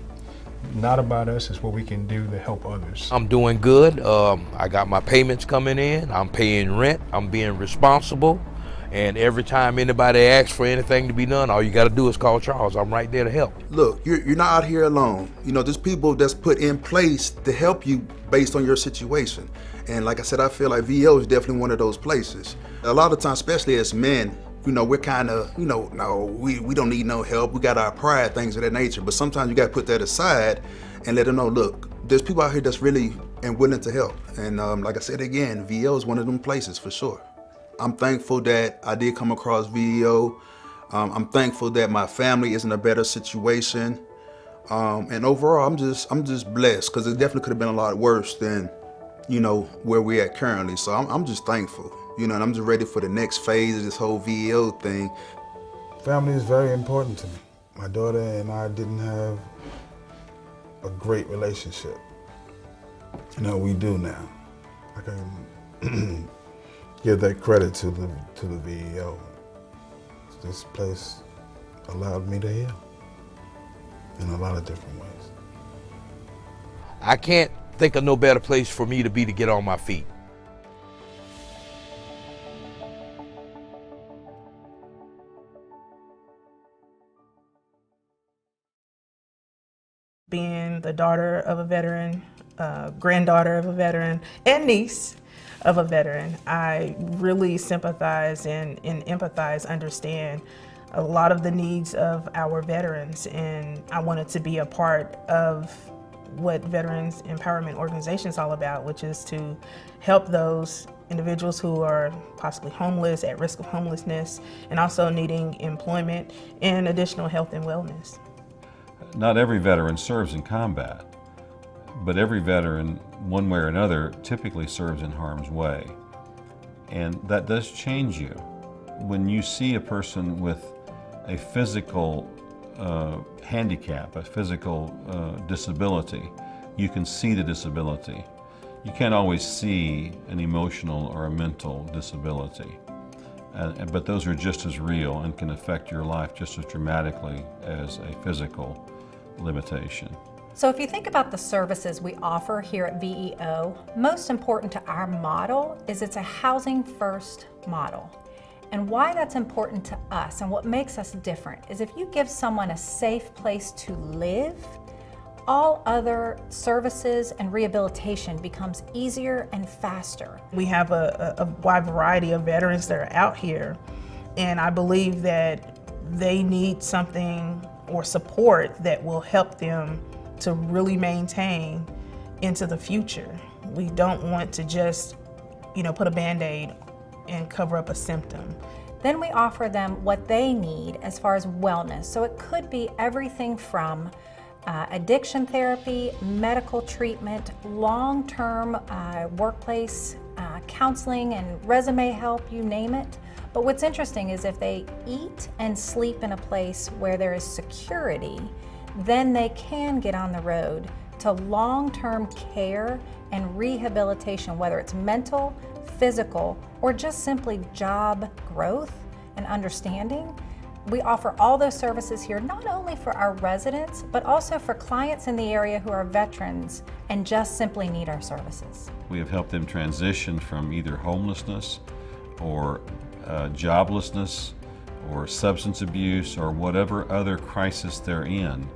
[SPEAKER 14] not about us, it's what we can do to help others.
[SPEAKER 15] I'm doing good. I got my payments coming in. I'm paying rent. I'm being responsible. And every time anybody asks for anything to be done, all you got to do is call Charles. I'm right there to help.
[SPEAKER 16] Look, you're not out here alone. You know, there's people that's put in place to help you based on your situation. And like I said, I feel like VEO is definitely one of those places. A lot of times, especially as men, you know, we're kind of, you know, no, we don't need no help. We got our pride, things of that nature. But sometimes you got to put that aside and let them know, look, there's people out here that's really and willing to help. And like I said again, VEO is one of them places for sure. I'm thankful that I did come across VEO. I'm thankful that my family is in a better situation. And overall, I'm just blessed because it definitely could have been a lot worse than, you know, where we're at currently. So I'm just thankful, you know, and I'm just ready for the next phase of this whole VEO thing.
[SPEAKER 10] Family is very important to me. My daughter and I didn't have a great relationship. You know, we do now. I can give that credit to the VEO. This place allowed me to heal in a lot of different ways.
[SPEAKER 15] I can't think of no better place for me to be to get on my feet.
[SPEAKER 17] Being the daughter of a veteran, granddaughter of a veteran, and niece of a veteran, I really sympathize and empathize, understand a lot of the needs of our veterans, and I wanted to be a part of what Veterans Empowerment Organization is all about, which is to help those individuals who are possibly homeless, at risk of homelessness, and also needing employment and additional health and wellness.
[SPEAKER 11] Not every veteran serves in combat, but every veteran, one way or another, typically serves in harm's way. And that does change you. When you see a person with a physical handicap, a physical disability, you can see the disability. You can't always see an emotional or a mental disability. But those are just as real and can affect your life just as dramatically as a physical limitation.
[SPEAKER 18] So if you think about the services we offer here at VEO, most important to our model is it's a housing first model. And why that's important to us and what makes us different is if you give someone a safe place to live, all other services and rehabilitation becomes easier and faster.
[SPEAKER 17] We have a wide variety of veterans that are out here, and I believe that they need something or support that will help them to really maintain into the future. We don't want to just, you know, put a Band-Aid and cover up a symptom.
[SPEAKER 18] Then we offer them what they need as far as wellness. So it could be everything from addiction therapy, medical treatment, long-term workplace counseling and resume help, you name it. But what's interesting is if they eat and sleep in a place where there is security, then they can get on the road to long-term care and rehabilitation, whether it's mental, physical, or just simply job growth and understanding. We offer all those services here, not only for our residents, but also for clients in the area who are veterans and just simply need our services.
[SPEAKER 11] We have helped them transition from either homelessness or joblessness or substance abuse or whatever other crisis they're in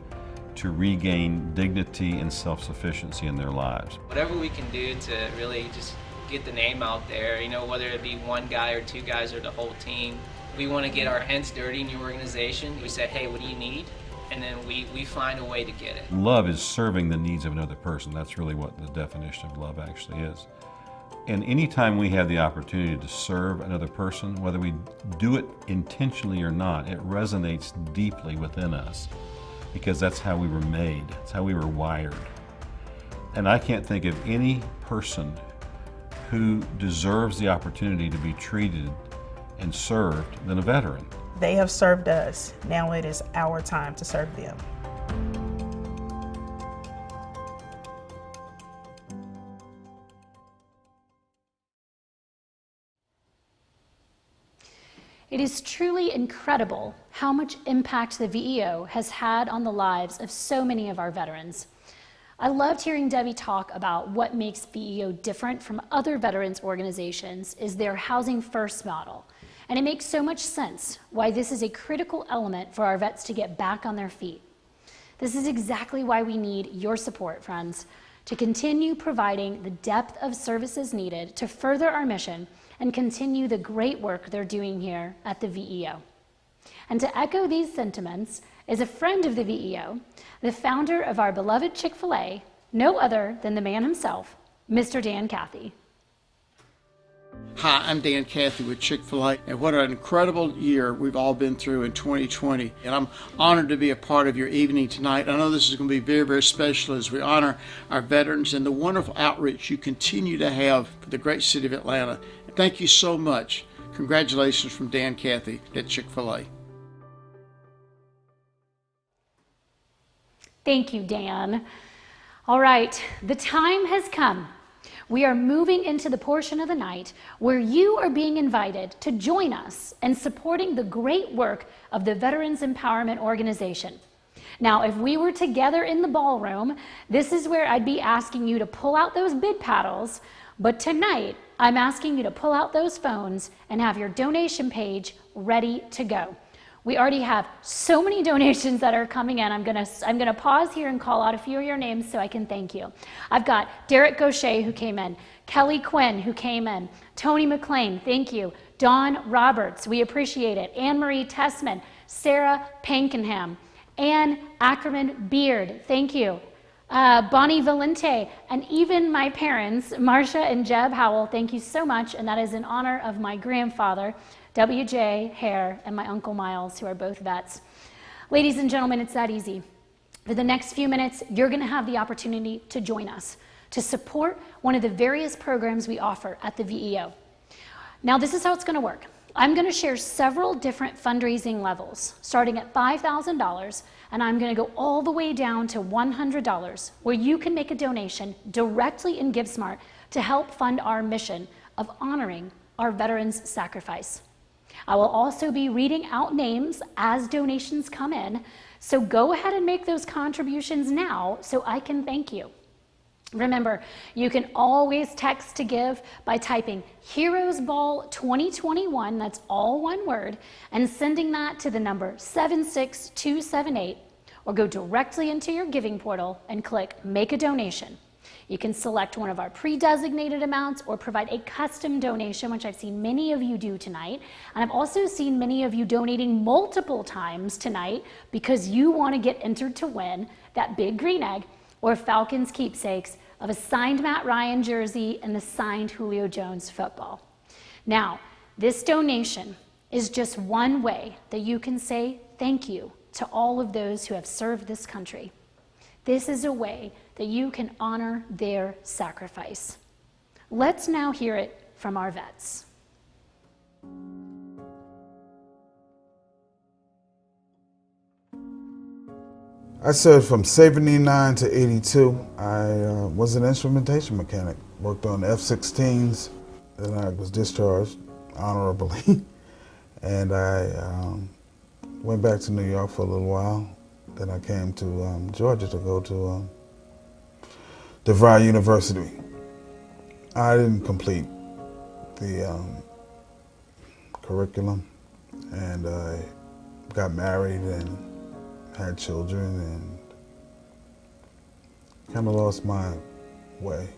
[SPEAKER 11] to regain dignity and self-sufficiency in their lives.
[SPEAKER 19] Whatever we can do to really just get the name out there, you know, whether it be one guy or two guys or the whole team, we want to get our hands dirty in your organization. We say, hey, what do you need? And then we find a way to get it.
[SPEAKER 11] Love is serving the needs of another person. That's really what the definition of love actually is. And anytime we have the opportunity to serve another person, whether we do it intentionally or not, it resonates deeply within us because that's how we were made, that's how we were wired. And I can't think of any person who deserves the opportunity to be treated and served than a veteran.
[SPEAKER 17] They have served us. Now it is our time to serve them.
[SPEAKER 1] It is truly incredible how much impact the VEO has had on the lives of so many of our veterans. I loved hearing Debbie talk about what makes VEO different from other veterans organizations is their Housing First model. And it makes so much sense why this is a critical element for our vets to get back on their feet. This is exactly why we need your support, friends, to continue providing the depth of services needed to further our mission and continue the great work they're doing here at the VEO. And to echo these sentiments is a friend of the VEO, the founder of our beloved Chick-fil-A, no other than the man himself, Mr. Dan Cathy.
[SPEAKER 20] Hi, I'm Dan Cathy with Chick-fil-A, and what an incredible year we've all been through in 2020. And I'm honored to be a part of your evening tonight. I know this is going to be very, very special as we honor our veterans and the wonderful outreach you continue to have for the great city of Atlanta. Thank you so much. Congratulations from Dan Cathy at Chick-fil-A.
[SPEAKER 1] Thank you, Dan. All right, the time has come. We are moving into the portion of the night where you are being invited to join us in supporting the great work of the Veterans Empowerment Organization. Now, if we were together in the ballroom, this is where I'd be asking you to pull out those bid paddles, but tonight, I'm asking you to pull out those phones and have your donation page ready to go. We already have so many donations that are coming in. I'm gonna pause here and call out a few of your names so I can thank you. I've got Derek Gaucher who came in, Kelly Quinn who came in, Tony McLean, thank you, Dawn Roberts, we appreciate it, Anne-Marie Tessman, Sarah Pankenham, Ann Ackerman Beard, thank you. Bonnie Valente, and even my parents, Marcia and Jeb Howell, thank you so much, and that is in honor of my grandfather, W.J. Hare, and my Uncle Miles, who are both vets. Ladies and gentlemen, it's that easy. For the next few minutes, you're gonna have the opportunity to join us, to support one of the various programs we offer at the VEO. Now, this is how it's gonna work. I'm gonna share several different fundraising levels, starting at $5,000, and I'm gonna go all the way down to $100, where you can make a donation directly in GiveSmart to help fund our mission of honoring our veterans' sacrifice. I will also be reading out names as donations come in, so go ahead and make those contributions now so I can thank you. Remember, you can always text to give by typing Heroes Ball 2021, that's all one word, and sending that to the number 76278, or go directly into your giving portal and click Make a Donation. You can select one of our pre-designated amounts or provide a custom donation, which I've seen many of you do tonight. And I've also seen many of you donating multiple times tonight because you want to get entered to win that big green egg or Falcons keepsakes of a signed Matt Ryan jersey and the signed Julio Jones football. Now, this donation is just one way that you can say thank you to all of those who have served this country. This is a way that you can honor their sacrifice. Let's now hear it from our vets.
[SPEAKER 10] I served from 79 to 82. I was an instrumentation mechanic, worked on F-16s, then I was discharged honorably. And I went back to New York for a little while. Then I came to Georgia to go to DeVry University. I didn't complete the curriculum, and I got married and had children and kind of lost my way.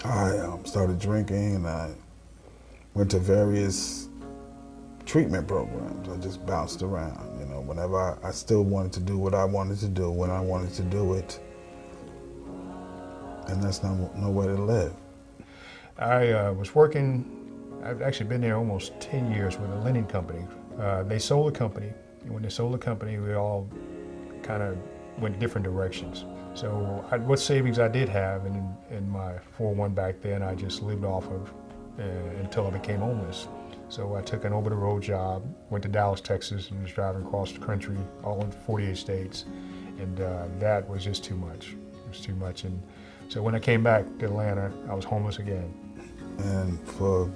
[SPEAKER 10] I started drinking and I went to various treatment programs. I just bounced around, you know, whenever I still wanted to do what I wanted to do, when I wanted to do it, and that's no way to live.
[SPEAKER 14] I was working, I've actually been there almost 10 years with a lending company. They sold the company, and when they sold the company, we all kind of went different directions. So what savings I did have in my 401 back then, I just lived off of until I became homeless. So I took an over-the-road job, went to Dallas, Texas, and was driving across the country, all in 48 states, and that was just too much. It was too much, and so when I came back to Atlanta, I was homeless again.
[SPEAKER 10] And for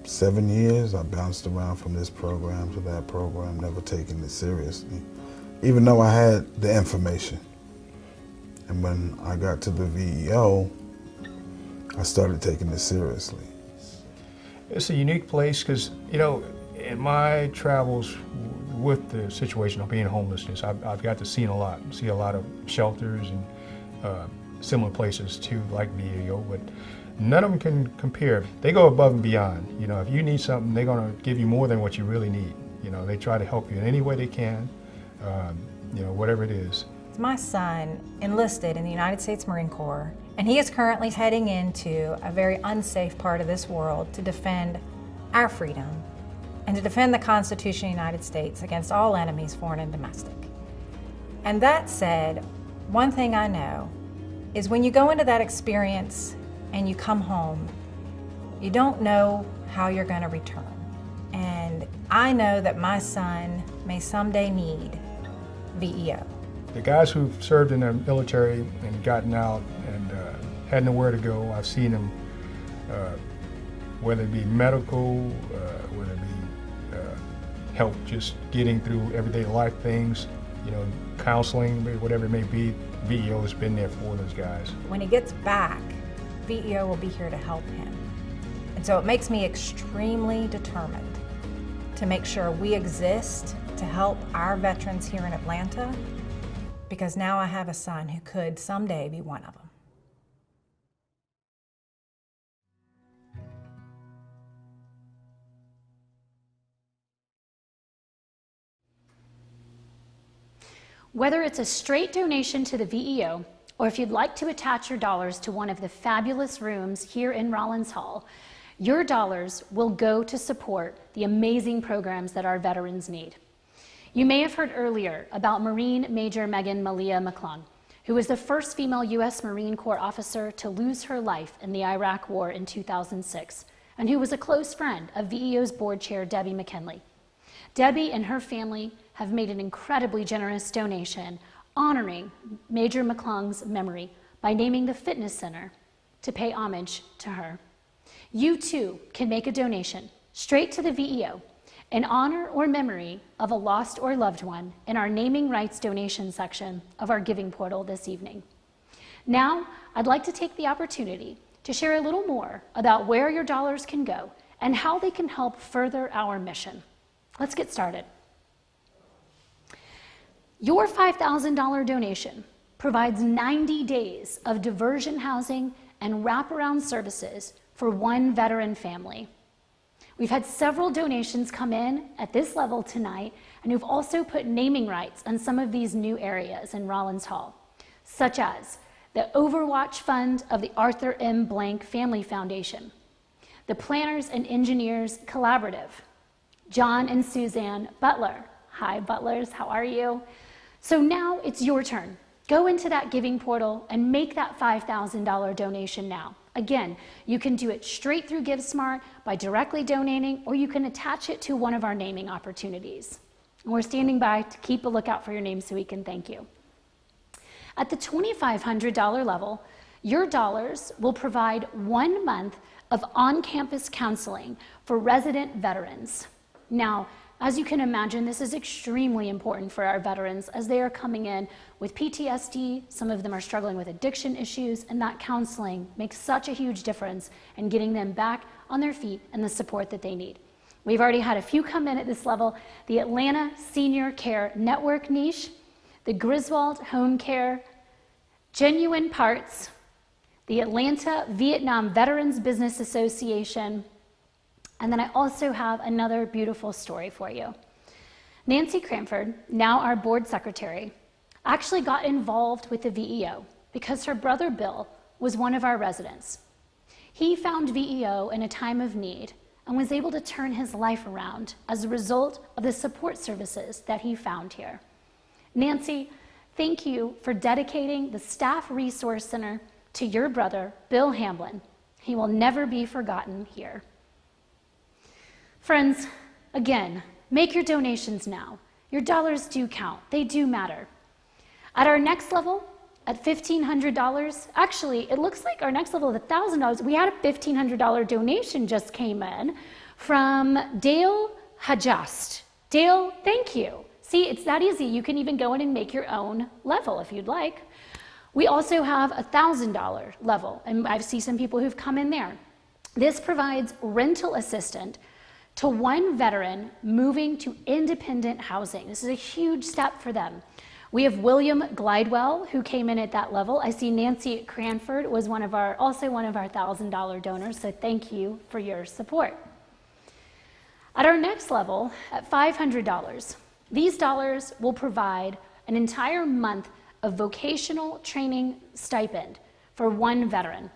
[SPEAKER 10] 7 years, I bounced around from this program to that program, never taking it seriously, even though I had the information. And when I got to the VEO, I started taking it seriously.
[SPEAKER 14] It's a unique place because, you know, in my travels with the situation of being homelessness, I've got to see a lot of shelters and similar places too, like VEO, but none of them can compare. They go above and beyond. You know, if you need something, they're gonna give you more than what you really need. You know, they try to help you in any way they can, you know, whatever it is.
[SPEAKER 18] My son enlisted in the United States Marine Corps, and he is currently heading into a very unsafe part of this world to defend our freedom and to defend the Constitution of the United States against all enemies, foreign and domestic. And that said, one thing I know is when you go into that experience and you come home, you don't know how you're going to return. And I know that my son may someday need VEO.
[SPEAKER 14] The guys who've served in the military and gotten out and had nowhere to go, I've seen them, whether it be medical, whether it be help just getting through everyday life things, you know, counseling, whatever it may be, VEO has been there for those guys.
[SPEAKER 18] When he gets back, VEO will be here to help him. And so it makes me extremely determined to make sure we exist to help our veterans here in Atlanta, because now I have a son who could someday be one of them.
[SPEAKER 1] Whether it's a straight donation to the VEO, or if you'd like to attach your dollars to one of the fabulous rooms here in Rollins Hall, your dollars will go to support the amazing programs that our veterans need. You may have heard earlier about Marine Major Megan Malia McClung, who was the first female U.S. Marine Corps officer to lose her life in the Iraq War in 2006, and who was a close friend of VEO's board chair, Debbie McKinley. Debbie and her family have made an incredibly generous donation honoring Major McClung's memory by naming the fitness center to pay homage to her. You too can make a donation straight to the VEO in honor or memory of a lost or loved one in our naming rights donation section of our giving portal this evening. Now, I'd like to take the opportunity to share a little more about where your dollars can go and how they can help further our mission. Let's get started. Your $5,000 donation provides 90 days of diversion housing and wraparound services for one veteran family. We've had several donations come in at this level tonight, and we've also put naming rights on some of these new areas in Rollins Hall, such as the Overwatch Fund of the Arthur M. Blank Family Foundation, the Planners and Engineers Collaborative, John and Suzanne Butler. Hi, Butlers, how are you? So now it's your turn. Go into that giving portal and make that $5,000 donation now. Again, you can do it straight through GiveSmart by directly donating, or you can attach it to one of our naming opportunities. And we're standing by to keep a lookout for your name so we can thank you. At the $2,500 level, your dollars will provide 1 month of on-campus counseling for resident veterans. Now, as you can imagine, this is extremely important for our veterans as they are coming in with PTSD. Some of them are struggling with addiction issues, and that counseling makes such a huge difference in getting them back on their feet and the support that they need. We've already had a few come in at this level: the Atlanta Senior Care Network niche, the Griswold Home Care, Genuine Parts, the Atlanta Vietnam Veterans Business Association, and then I also have another beautiful story for you. Nancy Cranford, now our board secretary, actually got involved with the VEO because her brother Bill was one of our residents. He found VEO in a time of need and was able to turn his life around as a result of the support services that he found here. Nancy, thank you for dedicating the Staff Resource Center to your brother, Bill Hamblin. He will never be forgotten here. Friends, again, make your donations now. Your dollars do count. They do matter. At our next level, at $1,500, actually, it looks like our next level at $1,000, we had a $1,500 donation just came in from Dale Hajast. Dale, thank you. See, it's that easy. You can even go in and make your own level if you'd like. We also have a $1,000 level, and I see some people who've come in there. This provides rental assistance to one veteran moving to independent housing. This is a huge step for them. We have William Glidewell, who came in at that level. I see Nancy Cranford was also one of our $1,000 donors, so thank you for your support. At our next level, at $500, these dollars will provide an entire month of vocational training stipend for one veteran.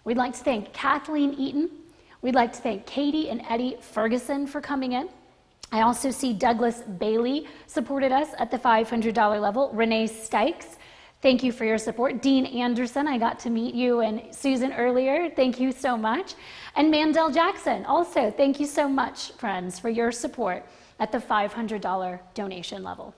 [SPEAKER 1] We'd like to thank Kathleen Eaton. We'd like to thank Katie and Eddie Ferguson for coming in. I also see Douglas Bailey supported us at the $500 level. Renee Stykes, thank you for your support. Dean Anderson, I got to meet you and Susan earlier. Thank you so much. And Mandel Jackson, also, thank you so much, friends, for your support at the $500 donation level.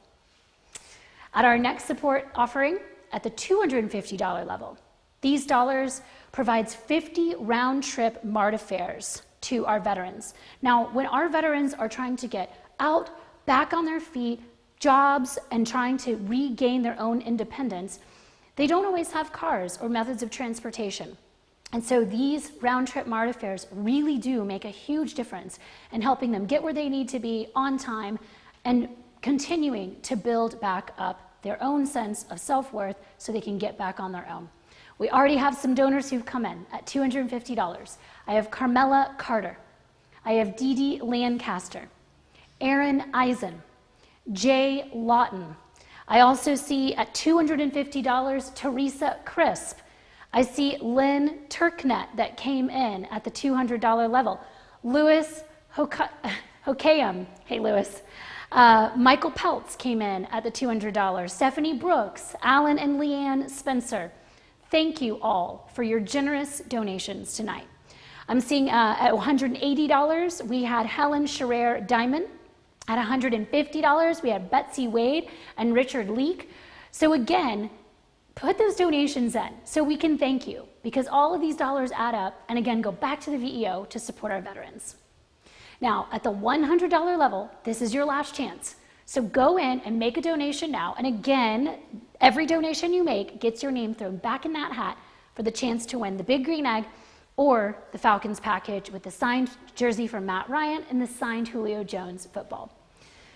[SPEAKER 1] At our next support offering, at the $250 level, these dollars provides 50 round-trip MARTA fares to our veterans. Now, when our veterans are trying to get out, back on their feet, jobs, and trying to regain their own independence, they don't always have cars or methods of transportation. And so these round-trip MARTA fares really do make a huge difference in helping them get where they need to be on time and continuing to build back up their own sense of self-worth so they can get back on their own. We already have some donors who've come in at $250. I have Carmela Carter. I have Dee Dee Lancaster, Aaron Eisen, Jay Lawton. I also see at $250, Teresa Crisp. I see Lynn Turknet that came in at the $200 level. Louis Hokeam, hey Louis. Michael Peltz came in at the $200. Stephanie Brooks, Alan and Leanne Spencer. Thank you all for your generous donations tonight. I'm seeing at $180, we had Helen Scherer Diamond. At $150, we had Betsy Wade and Richard Leak. So again, put those donations in so we can thank you, because all of these dollars add up and again go back to the VEO to support our veterans. Now, at the $100 level, this is your last chance. So go in and make a donation now. And again, every donation you make gets your name thrown back in that hat for the chance to win the Big Green Egg or the Falcons package with the signed jersey from Matt Ryan and the signed Julio Jones football.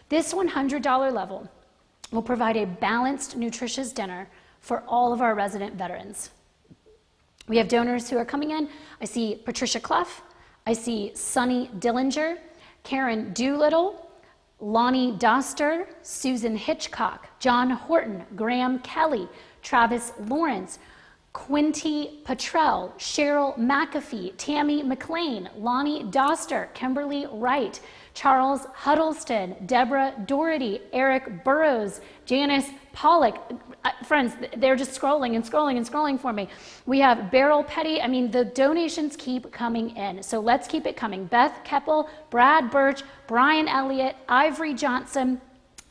[SPEAKER 1] This $100 level will provide a balanced, nutritious dinner for all of our resident veterans. We have donors who are coming in. I see Patricia Clough. I see Sunny Dillinger, Karen Doolittle, Lonnie Doster, Susan Hitchcock, John Horton, Graham Kelly, Travis Lawrence, Quinty Petrell, Cheryl McAfee, Tammy McLean, Lonnie Doster, Kimberly Wright, Charles Huddleston, Deborah Doherty, Eric Burrows, Janice Pollock. Friends, they're just scrolling and scrolling and scrolling for me. We have Beryl Petty. I mean, the donations keep coming in. So let's keep it coming. Beth Keppel, Brad Birch, Brian Elliott, Ivory Johnson,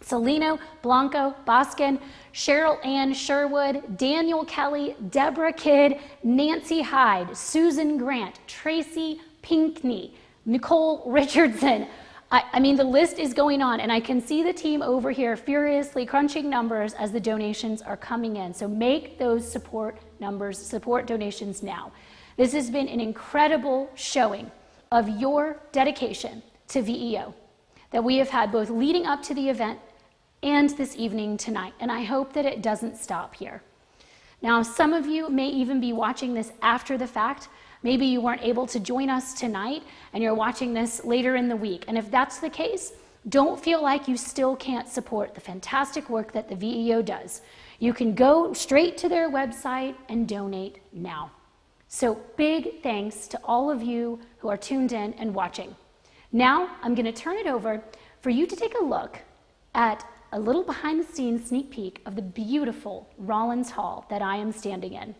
[SPEAKER 1] Celino Blanco Boskin, Cheryl Ann Sherwood, Daniel Kelly, Deborah Kidd, Nancy Hyde, Susan Grant, Tracy Pinkney, Nicole Richardson. I mean, the list is going on, and I can see the team over here furiously crunching numbers as the donations are coming in. So make those support donations now. This has been an incredible showing of your dedication to VEO that we have had both leading up to the event and this evening tonight, and I hope that it doesn't stop here. Now, some of you may even be watching this after the fact. Maybe you weren't able to join us tonight and you're watching this later in the week. And if that's the case, don't feel like you still can't support the fantastic work that the VEO does. You can go straight to their website and donate now. So big thanks to all of you who are tuned in and watching. Now I'm going to turn it over for you to take a look at a little behind the scenes sneak peek of the beautiful Rollins Hall that I am standing in.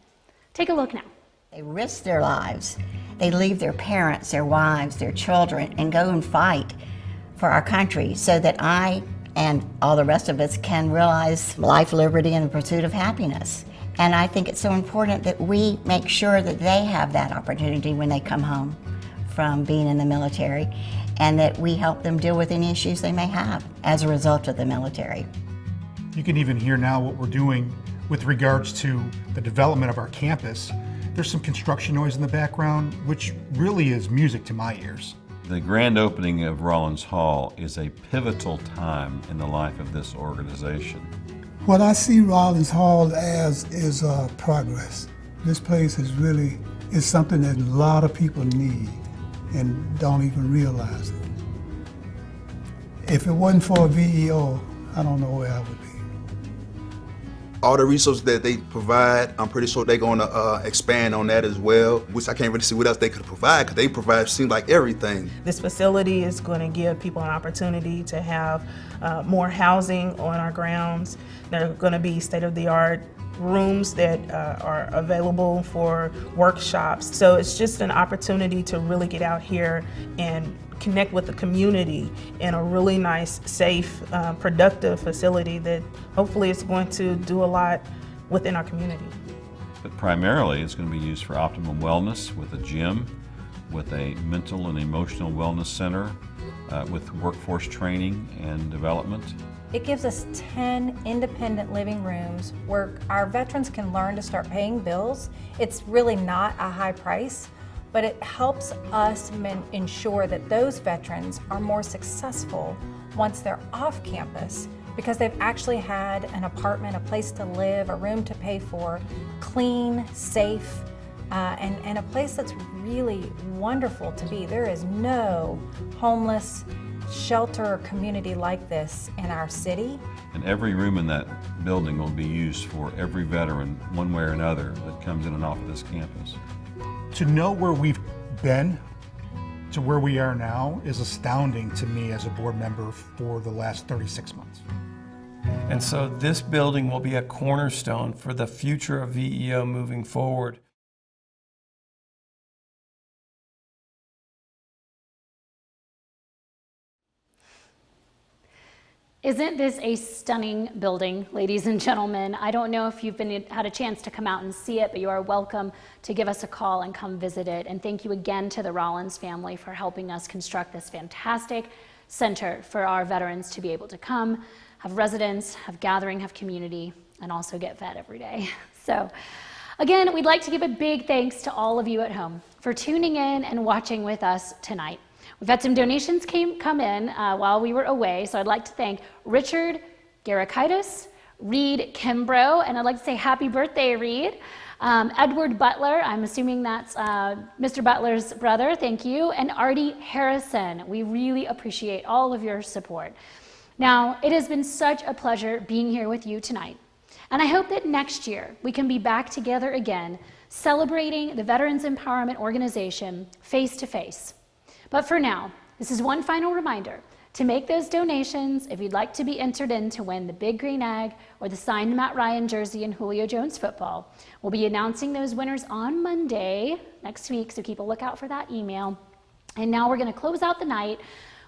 [SPEAKER 1] Take a look now.
[SPEAKER 21] They risk their lives. They leave their parents, their wives, their children, and go and fight for our country so that I and all the rest of us can realize life, liberty, and the pursuit of happiness. And I think it's so important that we make sure that they have that opportunity when they come home from being in the military, and that we help them deal with any issues they may have as a result of the military.
[SPEAKER 22] You can even hear now what we're doing with regards to the development of our campus. There's some construction noise in the background, which really is music to my ears.
[SPEAKER 11] The grand opening of Rollins Hall is a pivotal time in the life of this organization.
[SPEAKER 23] What I see Rollins Hall as is progress. This place is something that a lot of people need and don't even realize it. If it wasn't for a VEO, I don't know where I would be.
[SPEAKER 16] All the resources that they provide, I'm pretty sure they're going to expand on that as well, which I can't really see what else they could provide, because they provide, seems like, everything.
[SPEAKER 17] This facility is going to give people an opportunity to have more housing on our grounds. There are going to be state-of-the-art rooms that are available for workshops. So it's just an opportunity to really get out here and connect with the community in a really nice, safe, productive facility that hopefully is going to do a lot within our community.
[SPEAKER 11] But primarily it's going to be used for optimum wellness with a gym, with a mental and emotional wellness center, with workforce training and development.
[SPEAKER 18] It gives us 10 independent living rooms where our veterans can learn to start paying bills. It's really not a high price, but it helps us ensure that those veterans are more successful once they're off campus, because they've actually had an apartment, a place to live, a room to pay for, clean, safe, and a place that's really wonderful to be. There is no homeless shelter community like this in our city.
[SPEAKER 11] And every room in that building will be used for every veteran, one way or another, that comes in and off of this campus.
[SPEAKER 22] To know where we've been to where we are now is astounding to me as a board member for the last 36 months.
[SPEAKER 24] And so this building will be a cornerstone for the future of VEO moving forward.
[SPEAKER 1] Isn't this a stunning building, ladies and gentlemen? I don't know if you've had a chance to come out and see it, but you are welcome to give us a call and come visit it. And thank you again to the Rollins family for helping us construct this fantastic center for our veterans to be able to come, have residence, have gathering, have community, and also get fed every day. So again, we'd like to give a big thanks to all of you at home for tuning in and watching with us tonight. We've had some donations come in while we were away, so I'd like to thank Richard Garakaitis, Reed Kimbrough, and I'd like to say happy birthday, Reed. Edward Butler, I'm assuming that's Mr. Butler's brother, thank you, and Artie Harrison. We really appreciate all of your support. Now, it has been such a pleasure being here with you tonight, and I hope that next year we can be back together again, celebrating the Veterans Empowerment Organization face to face. But for now, this is one final reminder to make those donations if you'd like to be entered in to win the Big Green Egg or the signed Matt Ryan jersey and Julio Jones football. We'll be announcing those winners on Monday next week, so keep a lookout for that email. And now we're going to close out the night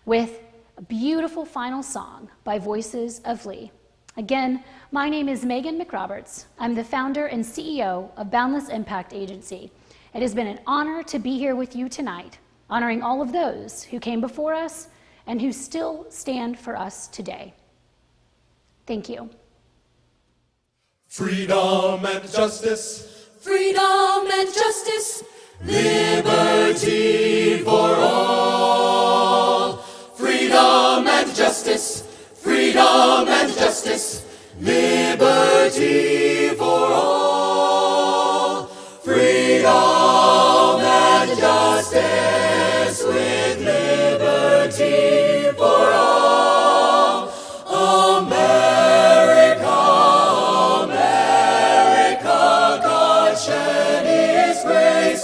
[SPEAKER 1] with a beautiful final song by Voices of Lee. Again, my name is Megan McRoberts. I'm the founder and CEO of Boundless Impact Agency. It has been an honor to be here with you tonight, honoring all of those who came before us and who still stand for us today. Thank you.
[SPEAKER 3] Freedom and justice. Freedom and justice. Liberty for all. Freedom and justice. Freedom and justice. Liberty for all. Freedom and justice with liberty for all. America, America, God shed His grace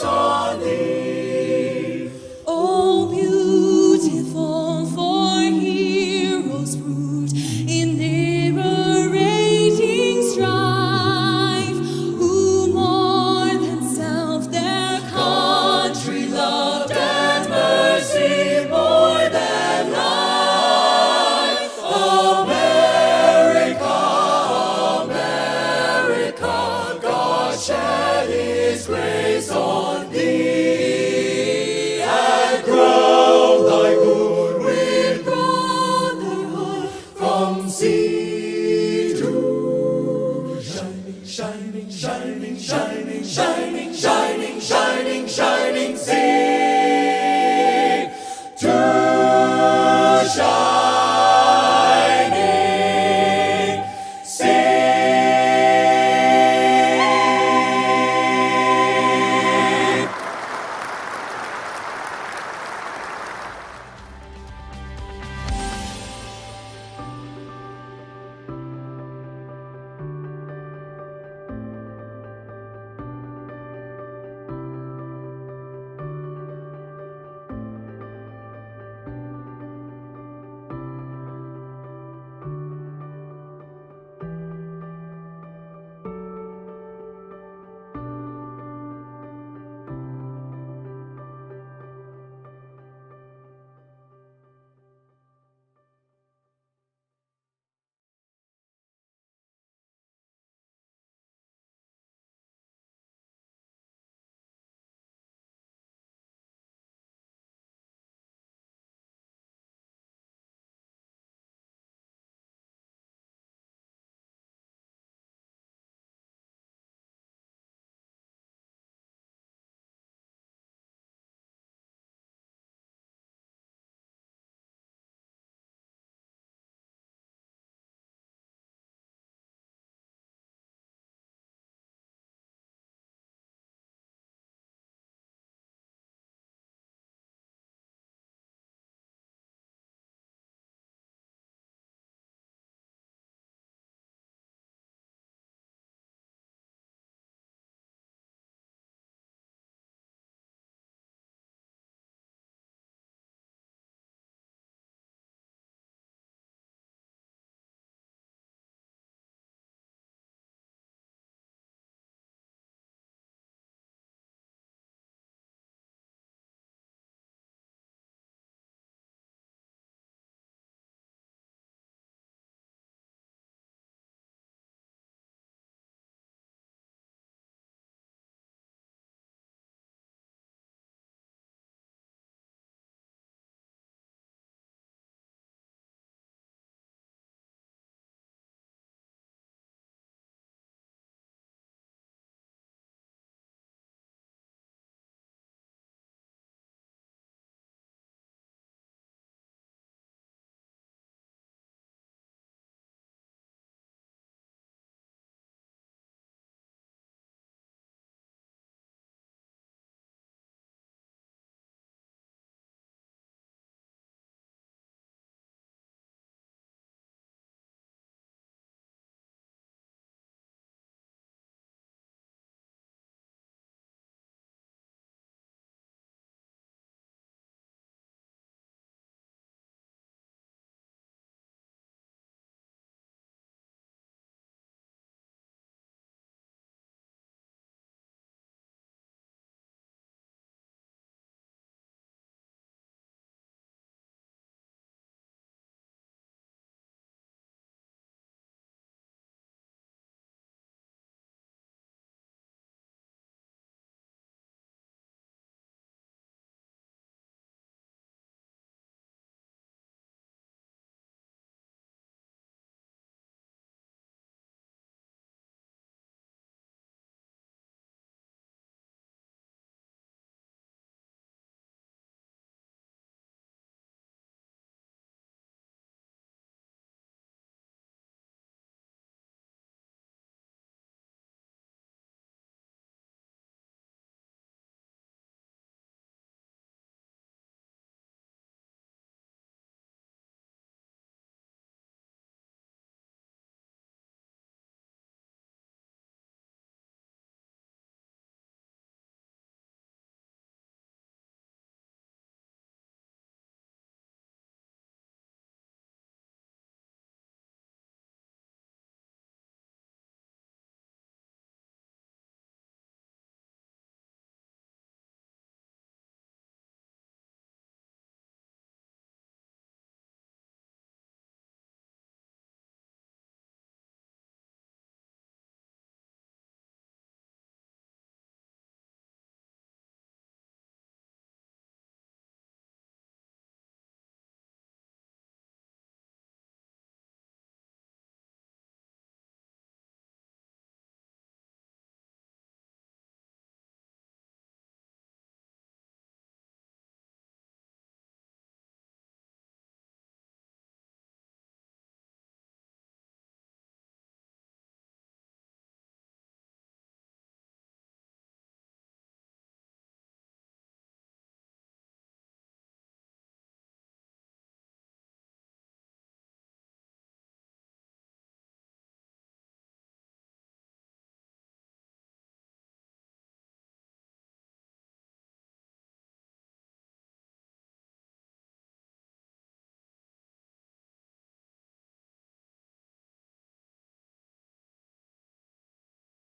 [SPEAKER 3] shining, shining, shining, shining, shining, shining, shining, shining,